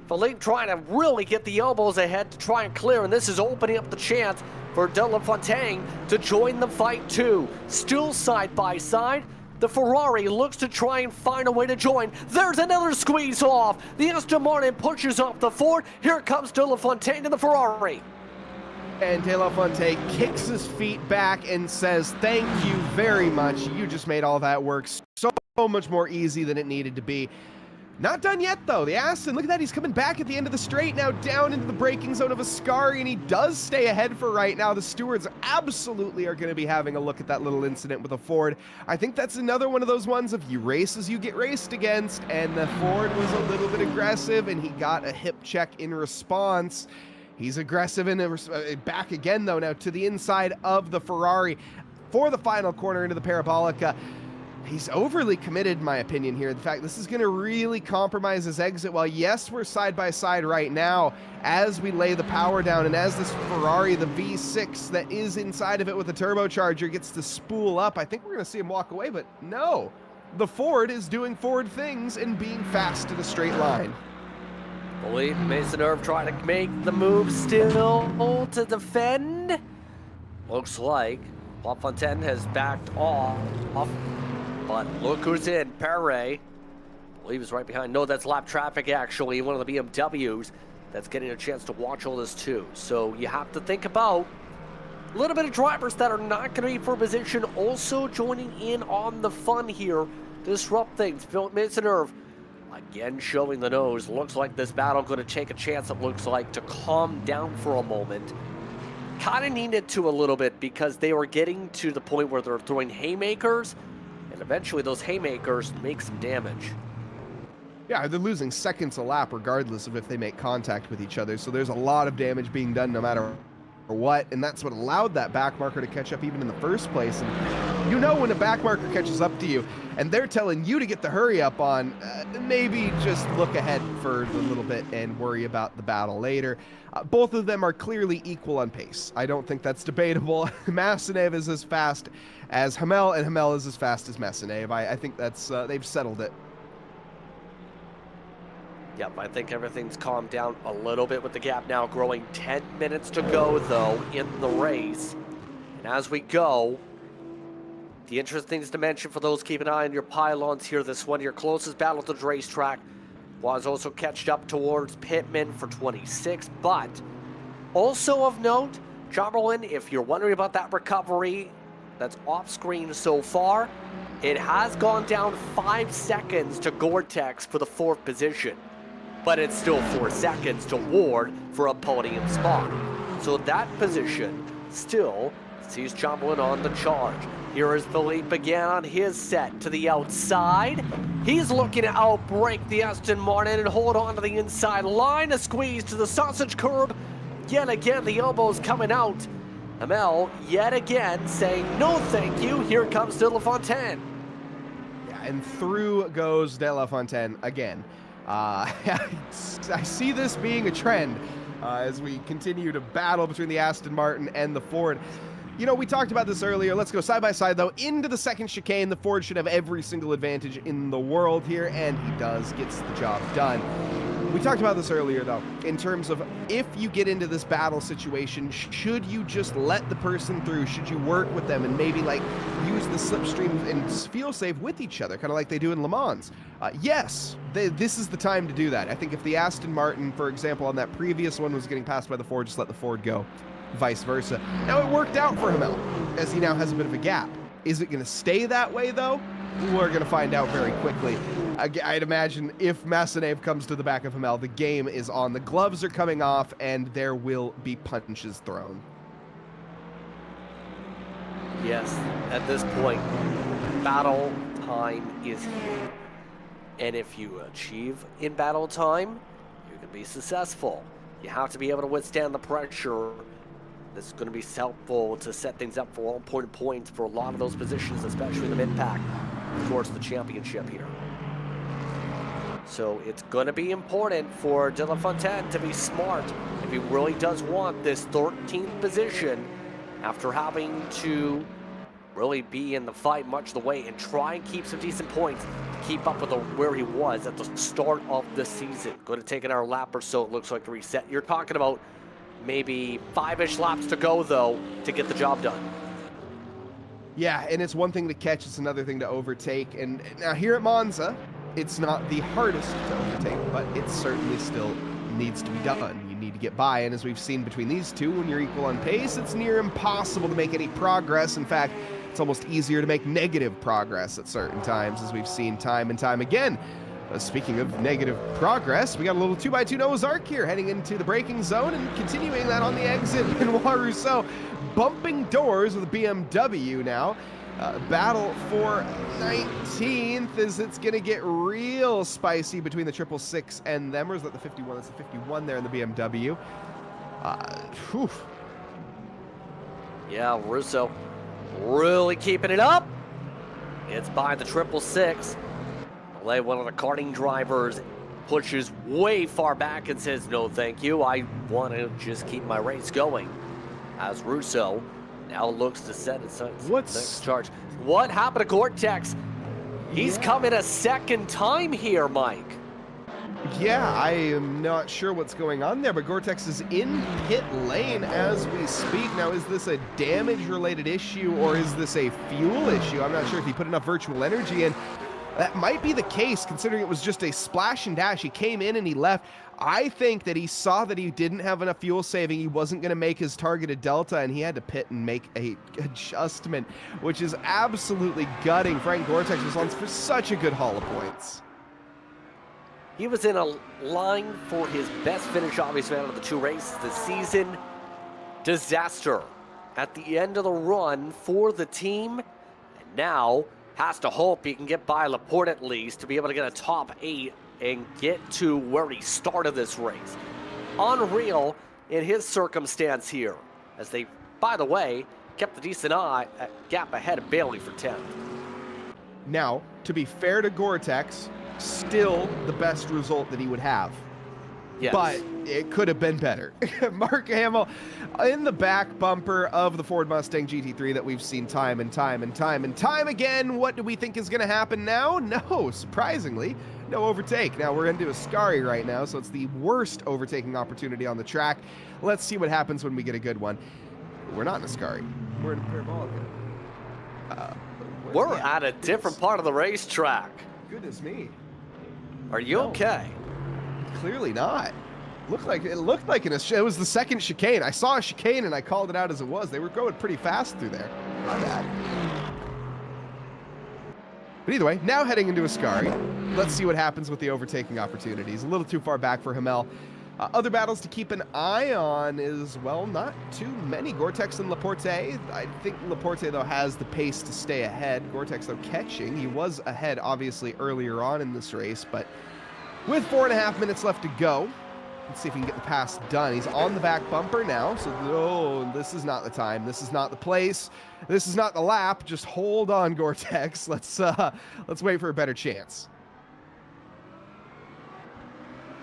Philippe trying to really get the elbows ahead to try and clear, and this is opening up the chance for De La Fontaine to join the fight too. Still side by side. The Ferrari looks to try and find a way to join. There's another squeeze off. The Aston Martin pushes off the Ford. Here comes De La Fontaine to the Ferrari. And De La Fontaine kicks his feet back and says, thank you very much. You just made all that work so much more easy than it needed to be. Not done yet, though. The Aston, look at that. He's coming back at the end of the straight now, down into the braking zone of Ascari, and he does stay ahead for right now. The stewards absolutely are going to be having a look at that little incident with a Ford. I think that's another one of those ones of you race as you get raced against, and the Ford was a little bit aggressive, and he got a hip check in response. He's aggressive and back again, though, now to the inside of the Ferrari for the final corner into the Parabolica. He's overly committed, in my opinion, here. In fact, this is going to really compromise his exit. While, yes, we're side by side right now as we lay the power down, and as this Ferrari, the V6 that is inside of it with the turbocharger, gets to spool up, I think we're going to see him walk away, but no. The Ford is doing Ford things and being fast to the straight line. Philippe Maisonneuve trying to make the move still to defend. Looks like Lafontaine has backed off. But look who's in, Perret. I believe he's right behind. No, that's lap traffic, actually. One of the BMWs that's getting a chance to watch all this, too. So you have to think about a little bit of drivers that are not going to be for position also joining in on the fun here. Disrupt things. Philippe Maisonneuve, again, showing the nose. Looks like this battle going to take a chance, it looks like, to calm down for a moment. Kind of needed to a little bit because they were getting to the point where they're throwing haymakers. And eventually those haymakers make some damage. Yeah, they're losing seconds a lap regardless of if they make contact with each other. So there's a lot of damage being done no matter what. And that's what allowed that back marker to catch up even in the first place. And you know when a back marker catches up to you and they're telling you to get the hurry up on, maybe just look ahead for a little bit and worry about the battle later. Both of them are clearly equal on pace. I don't think that's debatable. Massinave is as fast as Hamel, and Hamel is as fast as Massinave. I think that's they've settled it. Yep, I think everything's calmed down a little bit with the gap now growing. 10 minutes to go, though, in the race. And as we go, the interesting things to mention for those keeping an eye on your pylons here, this one, your closest battle to the racetrack, was also catched up towards Pittman for 26, but also of note, Chamberlain, if you're wondering about that recovery that's off screen so far, it has gone down 5 seconds to Gore-Tex for the 4th position, but it's still 4 seconds to Ward for a podium spot. So that position still sees Chamberlain on the charge. Here is Philippe again on his set to the outside. He's looking to outbreak the Aston Martin and hold on to the inside line. A squeeze to the sausage curb. Yet again, the elbows coming out. Hamel yet again saying no thank you. Here comes De La Fontaine. Yeah, and through goes De La Fontaine again. I see this being a trend as we continue to battle between the Aston Martin and the Ford. You know, we talked about this earlier. Let's go side by side, though. Into the second chicane. The Ford should have every single advantage in the world here, and he does. Gets the job done. We talked about this earlier, though, in terms of if you get into this battle situation, should you just let the person through? Should you work with them and maybe, like, use the slipstream and feel safe with each other, kind of like they do in Le Mans? Yes, this is the time to do that. I think if the Aston Martin, for example, on that previous one was getting passed by the Ford, just let the Ford go. Vice versa. Now, it worked out for Hamel, as he now has a bit of a gap. Is it going to stay that way, though? We're going to find out very quickly. I'd imagine if Massenet comes to the back of Hamel, the game is on. The gloves are coming off, and there will be punches thrown. Yes, at this point, battle time is here. And if you achieve in battle time, you can be successful. You have to be able to withstand the pressure. This is going to be helpful to set things up for all-important points for a lot of those positions, especially the mid-pack towards the championship here. So it's going to be important for De La Fontaine to be smart if he really does want this 13th position after having to really be in the fight much of the way and try and keep some decent points to keep up with where he was at the start of the season. Going to take another lap or so, it looks like, to reset. You're talking about maybe 5-ish laps to go, though, to get the job done. Yeah, and it's one thing to catch, it's another thing to overtake. And now here at Monza, it's not the hardest to overtake, but it certainly still needs to be done. You need to get by, and as we've seen between these two, when you're equal on pace, it's near impossible to make any progress. In fact, it's almost easier to make negative progress at certain times, as we've seen time and time again. Speaking of negative progress, we got a little 2x2 Noah's Ark here, heading into the braking zone and continuing that on the exit. Benoit Rousseau bumping doors with a BMW now. Battle for 19th as it's going to get real spicy between the 666 and them. Or is that the 51? That's the 51 there in the BMW. Yeah, Russo really keeping it up. It's by the 666. One of the karting drivers pushes way far back and says, no, thank you. I want to just keep my race going. As Russo now looks to set his next charge. What happened to Gore-Tex? He's coming a second time here, Mike. Yeah, I am not sure what's going on there, but Gore-Tex is in pit lane as we speak. Now, is this a damage-related issue or is this a fuel issue? I'm not sure if he put enough virtual energy in. That might be the case, considering it was just a splash and dash. He came in and he left. I think that he saw that he didn't have enough fuel saving. He wasn't going to make his targeted delta, and he had to pit and make a adjustment, which is absolutely gutting. Frank Gore-Tex was on for such a good haul of points. He was in a line for his best finish, obviously, out of the 2 races this season. Disaster at the end of the run for the team, and now has to hope he can get by Laporte at least to be able to get a top 8 and get to where he started this race. Unreal in his circumstance here, as they, by the way, kept the decent gap ahead of Bailey for 10th. Now, to be fair to Gore-Tex, still the best result that he would have. Yes. But it could have been better. Mark Hamill in the back bumper of the Ford Mustang GT3 that we've seen time and time and time and time again. What do we think is going to happen now? No, surprisingly, no overtake. Now, we're into Ascari right now, so it's the worst overtaking opportunity on the track. Let's see what happens when we get a good one. We're not in Ascari. We're in Parabolica. We're at a different part of the racetrack. Goodness me. Are you okay? Clearly not. It looked like it was the second chicane. I saw a chicane and I called it out as it was. They were going pretty fast through there. My bad. But either way, now heading into Ascari. Let's see what happens with the overtaking opportunities. A little too far back for Hamel. Other battles to keep an eye on is, well, not too many. Gore-Tex and Laporte. I think Laporte, though, has the pace to stay ahead. Gore-Tex, though, catching. He was ahead, obviously, earlier on in this race, but with 4.5 minutes left to go, let's see if he can get the pass done. He's on the back bumper now, so oh, this is not the time. This is not the place. This is not the lap. Just hold on, Gore-Tex. Let's wait for a better chance.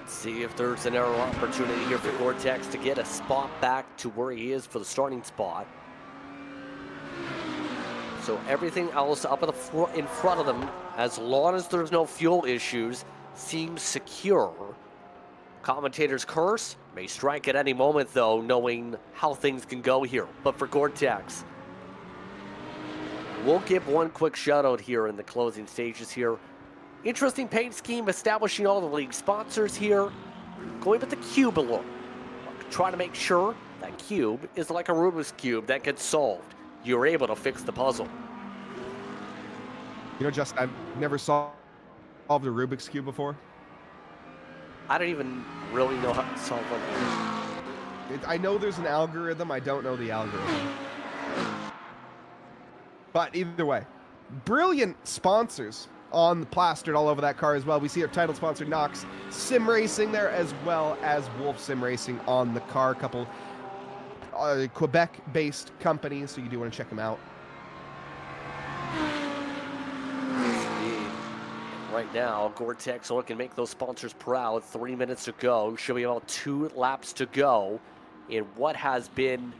See if there's an error opportunity here for Gore-Tex to get a spot back to where he is for the starting spot. So everything else up in front of them, as long as there's no fuel issues, seems secure. Commentator's curse may strike at any moment, though, knowing how things can go here. But for Gore-Tex, we'll give one quick shout out here in the closing stages here. Interesting paint scheme, establishing all the league sponsors here. Going with the cube a look. Trying to make sure that cube is like a Rubik's Cube that gets solved. You're able to fix the puzzle. You know, Justin, I've never solved a Rubik's Cube before. I don't even really know how to solve one. I know there's an algorithm. I don't know the algorithm. But either way, brilliant sponsors on the plastered all over that car as well. We see our title sponsor NOX Sim Racing there, as well as Wolf Sim Racing on the car. A couple Quebec-based companies, so you do want to check them out. Right now, Gore-Tex looking to make those sponsors proud. 3 minutes to go. Should be about 2 laps to go in what has been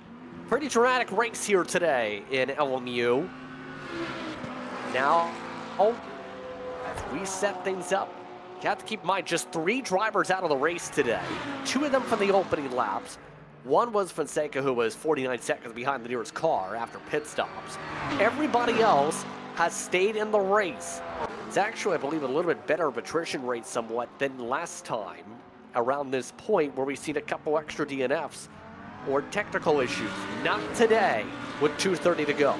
a pretty dramatic race here today in LMU. Now, as we set things up, you have to keep in mind just 3 drivers out of the race today. 2 of them from the opening laps. One was Fonseca, who was 49 seconds behind the nearest car after pit stops. Everybody else has stayed in the race. It's actually, I believe, a little bit better of attrition rate somewhat than last time around this point, where we've seen a couple extra DNFs or technical issues. Not today with 2:30 to go.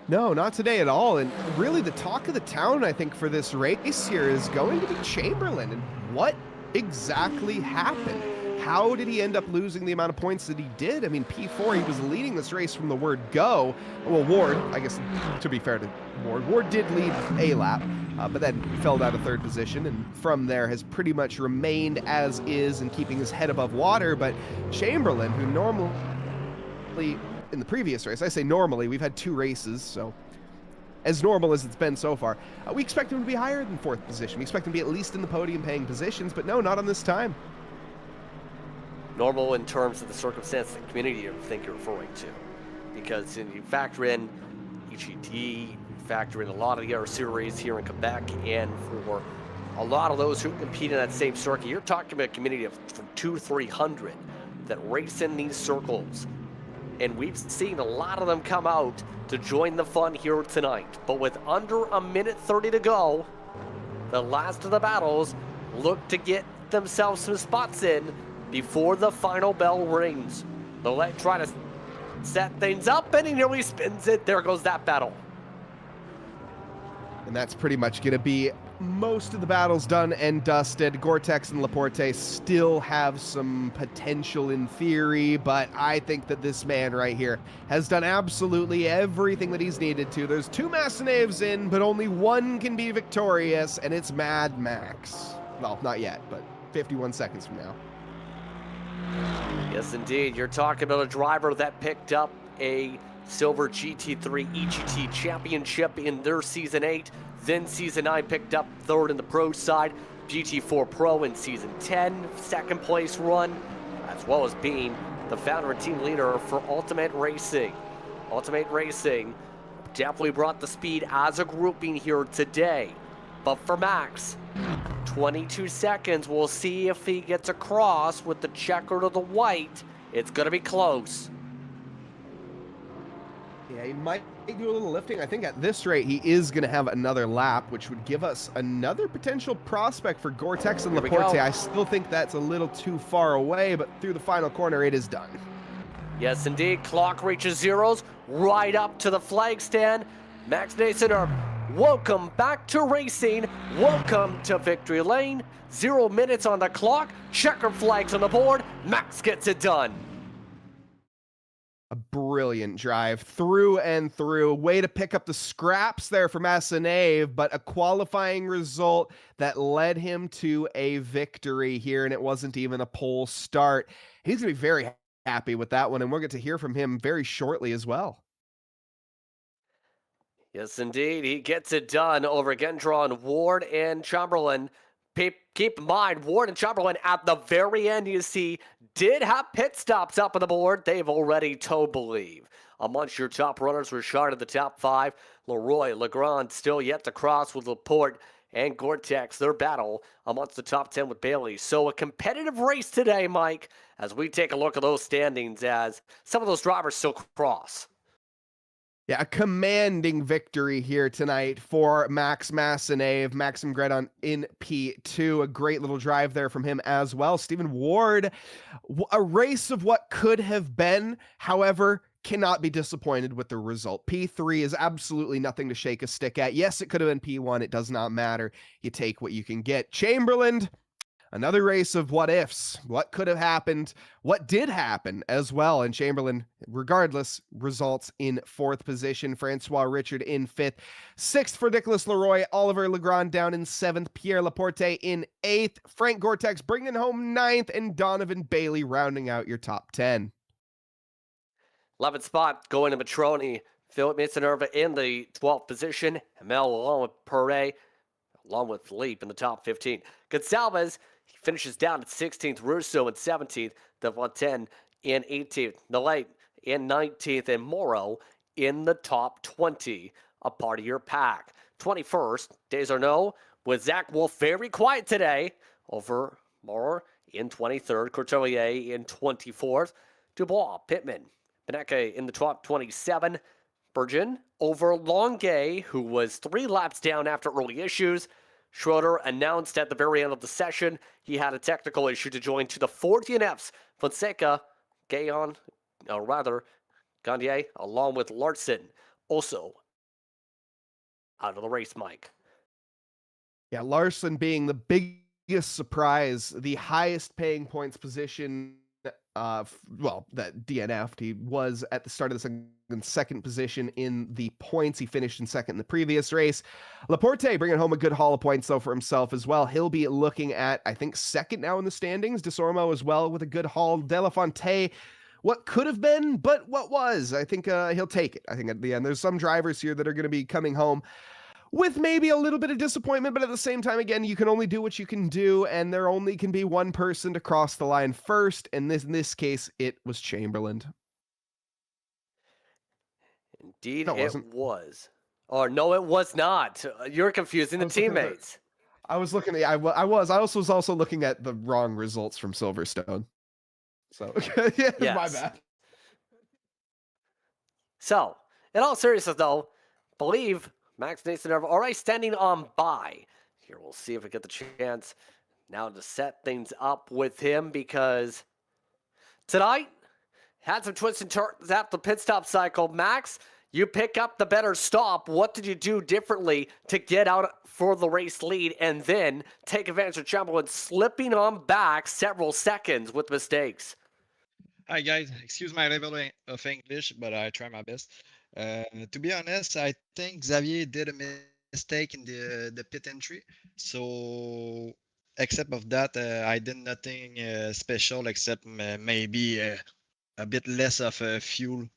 No, not today at all. And really the talk of the town, I think, for this race here is going to be Chamberlain. And what exactly happened? How did he end up losing the amount of points that he did? I mean, P4, he was leading this race from the word go. Well, Ward, I guess, to be fair to Ward did lead a lap, but then fell down to 3rd position, and from there has pretty much remained as is and keeping his head above water. But Chamberlain, who normally, in the previous race, I say normally, we've had 2 races, so as normal as it's been so far, we expect him to be higher than 4th position. We expect him to be at least in the podium paying positions, but no, not on this time. Normal in terms of the circumstance the community I think you're referring to. Because you factor in EGT, you factor in a lot of the other series here in Quebec, and for a lot of those who compete in that same circuit, you're talking about a community of from 200-300 that race in these circles. And we've seen a lot of them come out to join the fun here tonight. But with under 1:30 to go, the last of the battles look to get themselves some spots in before the final bell rings. They'll try to set things up, and he nearly spins it. There goes that battle. And that's pretty much going to be most of the battles done and dusted. Gore-Tex and Laporte still have some potential in theory, but I think that this man right here has done absolutely everything that he's needed to. There's 2 Massenaves in, but only one can be victorious, and it's Mad Max. Well, not yet, but 51 seconds from now. Yes, indeed. You're talking about a driver that picked up a Silver GT3 EGT Championship in their Season 8. Then Season 9 picked up 3rd in the pro side. GT4 Pro in Season 10, 2nd place run, as well as being the founder and team leader for Ultimate Racing. Ultimate Racing definitely brought the speed as a grouping here today. But for Max, 22 seconds. We'll see if he gets across with the checker to the white. It's going to be close. Yeah, he might Do a little lifting. I think at this rate, he is going to have another lap, which would give us another potential prospect for Gore-Tex and Here we Laporte. go. I still think that's a little too far away, but through the final corner, it is done. Yes, indeed. Clock reaches zeros right up to the flag stand. Max Nason, welcome back to racing. Welcome to victory lane. 0 minutes on the clock. Checker flags on the board. Max gets it done. A brilliant drive through and through. Way to pick up the scraps there for Massenave, but a qualifying result that led him to a victory here, and it wasn't even a pole start. He's going to be very happy with that one, and we'll get to hear from him very shortly as well. Yes, indeed. He gets it done over Gendron, Ward, and Chamberlain. Keep in mind, Ward and Chamberlain at the very end, you see, did have pit stops up on the board. They've already towed Believe. Amongst your top runners, Richard in the top 5. Leroy, Legrand still yet to cross with Laporte and Gore-Tex. Their battle amongst the top 10 with Bailey. So a competitive race today, Mike, as we take a look at those standings as some of those drivers still cross. Yeah, a commanding victory here tonight for Max Massenave. Maxim Gredon in P2. A great little drive there from him as well. Stephen Ward, a race of what could have been, however, cannot be disappointed with the result. P3 is absolutely nothing to shake a stick at. Yes, it could have been P1. It does not matter. You take what you can get. Chamberlain, another race of what ifs, what could have happened, what did happen as well. And Chamberlain, regardless, results in 4th position. Francois Richard in 5th. 6th for Nicolas Leroy. Oliver Legrand down in 7th. Pierre Laporte in 8th. Frank Gore-Tex bringing home 9th. And Donovan Bailey rounding out your top 10. 11th spot going to Matroni. Philip Minerva in the 12th position. Hamel along with Perret, along with Philippe in the top 15. Gonsalves, he finishes down at 16th. Russo in 17th. Devontaine in 18th. Nolate in 19th. And Morrow in the top 20. A part of your pack. 21st, Desarnaud with Zach Wolf very quiet today over Morrow in 23rd. Courtellier in 24th. Dubois, Pittman, Beneke in the top 27. Bergen over Longuet, who was 3 laps down after early issues. Schroeder announced at the very end of the session he had a technical issue to join to the 4 DNFs. Fonseca, Gaillon, Gandier, along with Larson, also out of the race, Mike. Yeah, Larson being the biggest surprise, the highest paying points position. That DNF'd. He was at the start of the second position in the points. He finished in second in the previous race. Laporte bringing home a good haul of points, though, for himself as well. He'll be looking at, I think, second now in the standings. Desormeaux as well with a good haul. Delafonte, what could have been, but what was. I think he'll take it. I think at the end, there's some drivers here that are going to be coming home with maybe a little bit of disappointment, but at the same time, again, you can only do what you can do, and there only can be one person to cross the line first, and in this case, it was Chamberlain. Indeed, no, it was. Or no, it was not. You're confusing the teammates. I was looking at, I was also looking at the wrong results from Silverstone. So, yeah, yes. My bad. So, in all seriousness, though, believe Max Nason already standing on by. Here, we'll see if we get the chance now to set things up with him, because tonight had some twists and turns at the pit stop cycle. Max, you pick up the better stop. What did you do differently to get out for the race lead and then take advantage of Chamberlain slipping on back several seconds with mistakes? Hi guys, excuse my level of English, but I try my best. To be honest, I think Xavier did a mistake in the pit entry. So, except of that, I did nothing special except maybe a bit less of fuel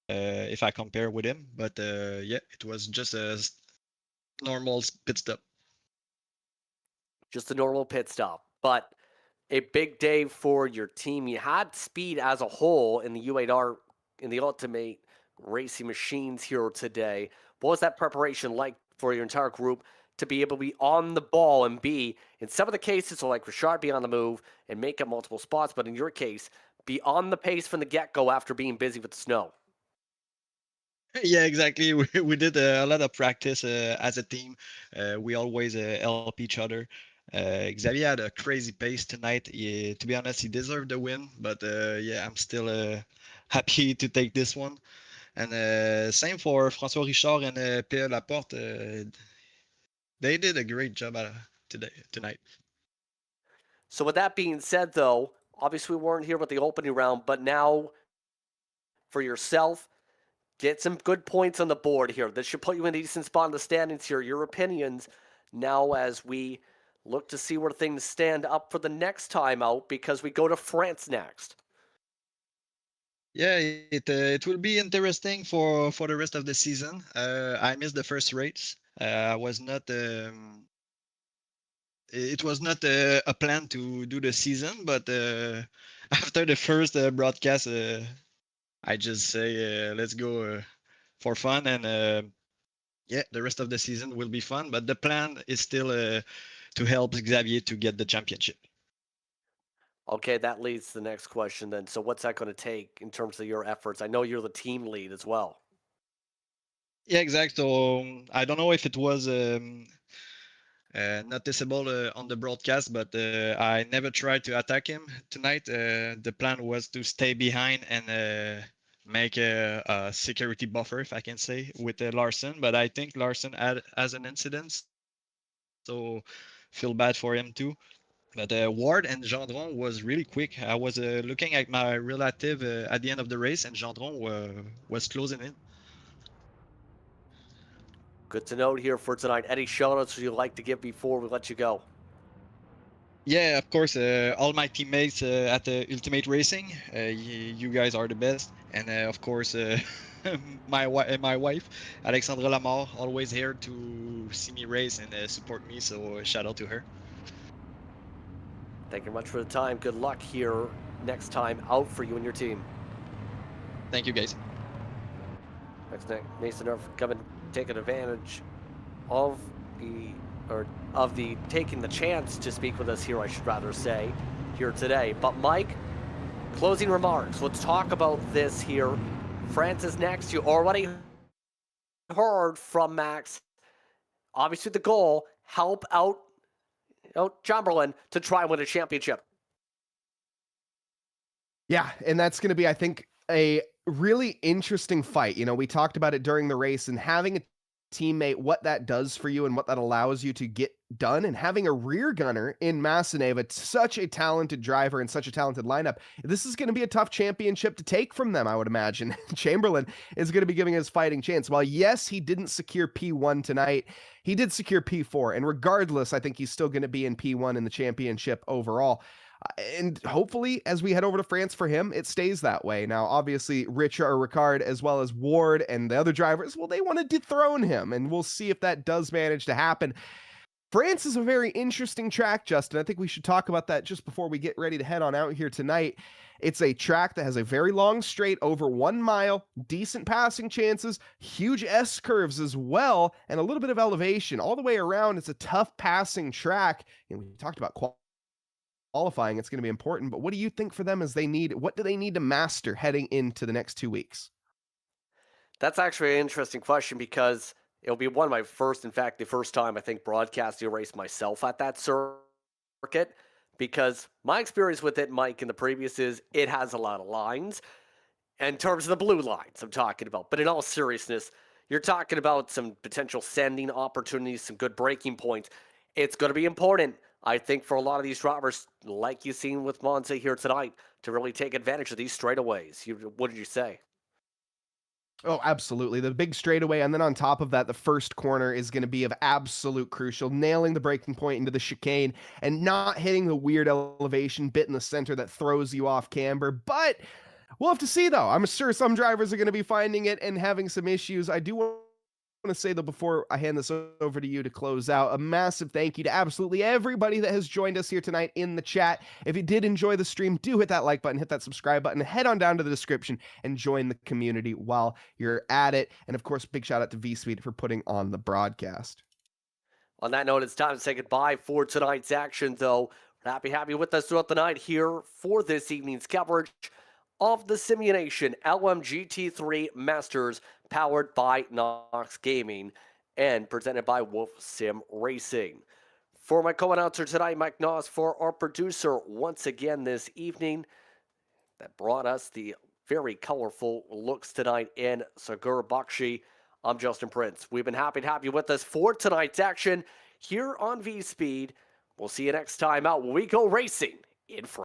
if I compare with him. But yeah, it was just a normal pit stop. Just a normal pit stop, but a big day for your team. You had speed as a whole in the U8R, in the Ultimate Racing Machines here today. What was that preparation like for your entire group to be able to be on the ball and be, in some of the cases, so like Richard, be on the move and make up multiple spots, but in your case, be on the pace from the get-go after being busy with the snow? Yeah, exactly. We did a lot of practice as a team. We always help each other. Xavier had a crazy pace tonight. To be honest, he deserved the win, but yeah, I'm still happy to take this one. And same for François Richard and Pierre Laporte. They did a great job tonight. So with that being said, though, obviously we weren't here with the opening round, but now for yourself, get some good points on the board here. This should put you in a decent spot in the standings here. Your opinions now as we look to see where things stand up for the next time out because we go to France next. Yeah, it will be interesting for the rest of the season. I missed the first race. I was not. It was not a plan to do the season, but after the first broadcast, I just say let's go for fun, and yeah, the rest of the season will be fun. But the plan is still to help Xavier to get the championship. Okay, that leads to the next question then. So what's that going to take in terms of your efforts? I know you're the team lead as well. Yeah, exact. So I don't know if it was noticeable on the broadcast, but I never tried to attack him tonight. The plan was to stay behind and make a security buffer, if I can say, with Larson. But I think Larson has an incident, so feel bad for him too. But Ward and Gendron was really quick. I was looking at my relative at the end of the race, and Gendron was closing in. Good to note here for tonight. Any shoutouts you'd like to give before we let you go? Yeah, of course. All my teammates at the Ultimate Racing, you guys are the best, and of course, my wife, Alexandra Lamar, always here to see me race and support me. So shout out to her. Thank you much for the time. Good luck here next time out for you and your team. Thank you, guys. Thanks, Mason, for coming, taking advantage of the taking the chance to speak with us here, I should rather say, here today. But Mike, closing remarks. Let's talk about this here. France is next. You already heard from Max. Obviously, the goal, help out Chamberlain to try and win a championship. Yeah, and that's going to be, I think, a really interesting fight. You know, we talked about it during the race, and having a teammate, what that does for you and what that allows you to get done, and having a rear gunner in Masseneva, it's such a talented driver and such a talented lineup. This is going to be a tough championship to take from them, I would imagine. Chamberlain is going to be giving his fighting chance. While yes, he didn't secure P1 tonight, he did secure P4, and regardless, I think he's still going to be in P1 in the championship overall. And hopefully, as we head over to France for him, it stays that way. Now, obviously, Ricard, as well as Ward and the other drivers, well, they want to dethrone him, and we'll see if that does manage to happen. France is a very interesting track, Justin. I think we should talk about that just before we get ready to head on out here tonight. It's a track that has a very long straight, over 1 mile, decent passing chances, huge S-curves as well, and a little bit of elevation. All the way around, it's a tough passing track. And we talked about qualifying, it's going to be important, but what do you think for them what do they need to master heading into the next 2 weeks? That's actually an interesting question because it'll be one of my first, in fact, the first time I think broadcasting a race myself at that circuit, because my experience with it, Mike, in the previous is it has a lot of lines in terms of the blue lines I'm talking about. But in all seriousness, you're talking about some potential sending opportunities, some good breaking points. It's going to be important, I think, for a lot of these drivers, like you've seen with Monza here tonight, to really take advantage of these straightaways. What did you say? Oh, absolutely. The big straightaway, and then on top of that, the first corner is going to be of absolute crucial, nailing the breaking point into the chicane and not hitting the weird elevation bit in the center that throws you off camber. But we'll have to see, though. I'm sure some drivers are going to be finding it and having some issues. I do want to say, though, before I hand this over to you to close out, a massive thank you to absolutely everybody that has joined us here tonight in the chat. If you did enjoy the stream, do hit that like button, hit that subscribe button, head on down to the description and join the community while you're at it. And of course, big shout out to V-Suite for putting on the broadcast. On that note, it's time to say goodbye for tonight's action, though. Happy with us throughout the night here for this evening's coverage of the Simu Nation LMGT3 Masters powered by NOX Gaming and presented by Wolf Sim Racing. For my co-announcer tonight, Mike Noss, for our producer once again this evening that brought us the very colorful looks tonight in Sagur Bakshi, I'm Justin Prince. We've been happy to have you with us for tonight's action here on V-Speed. We'll see you next time out when we go racing in France.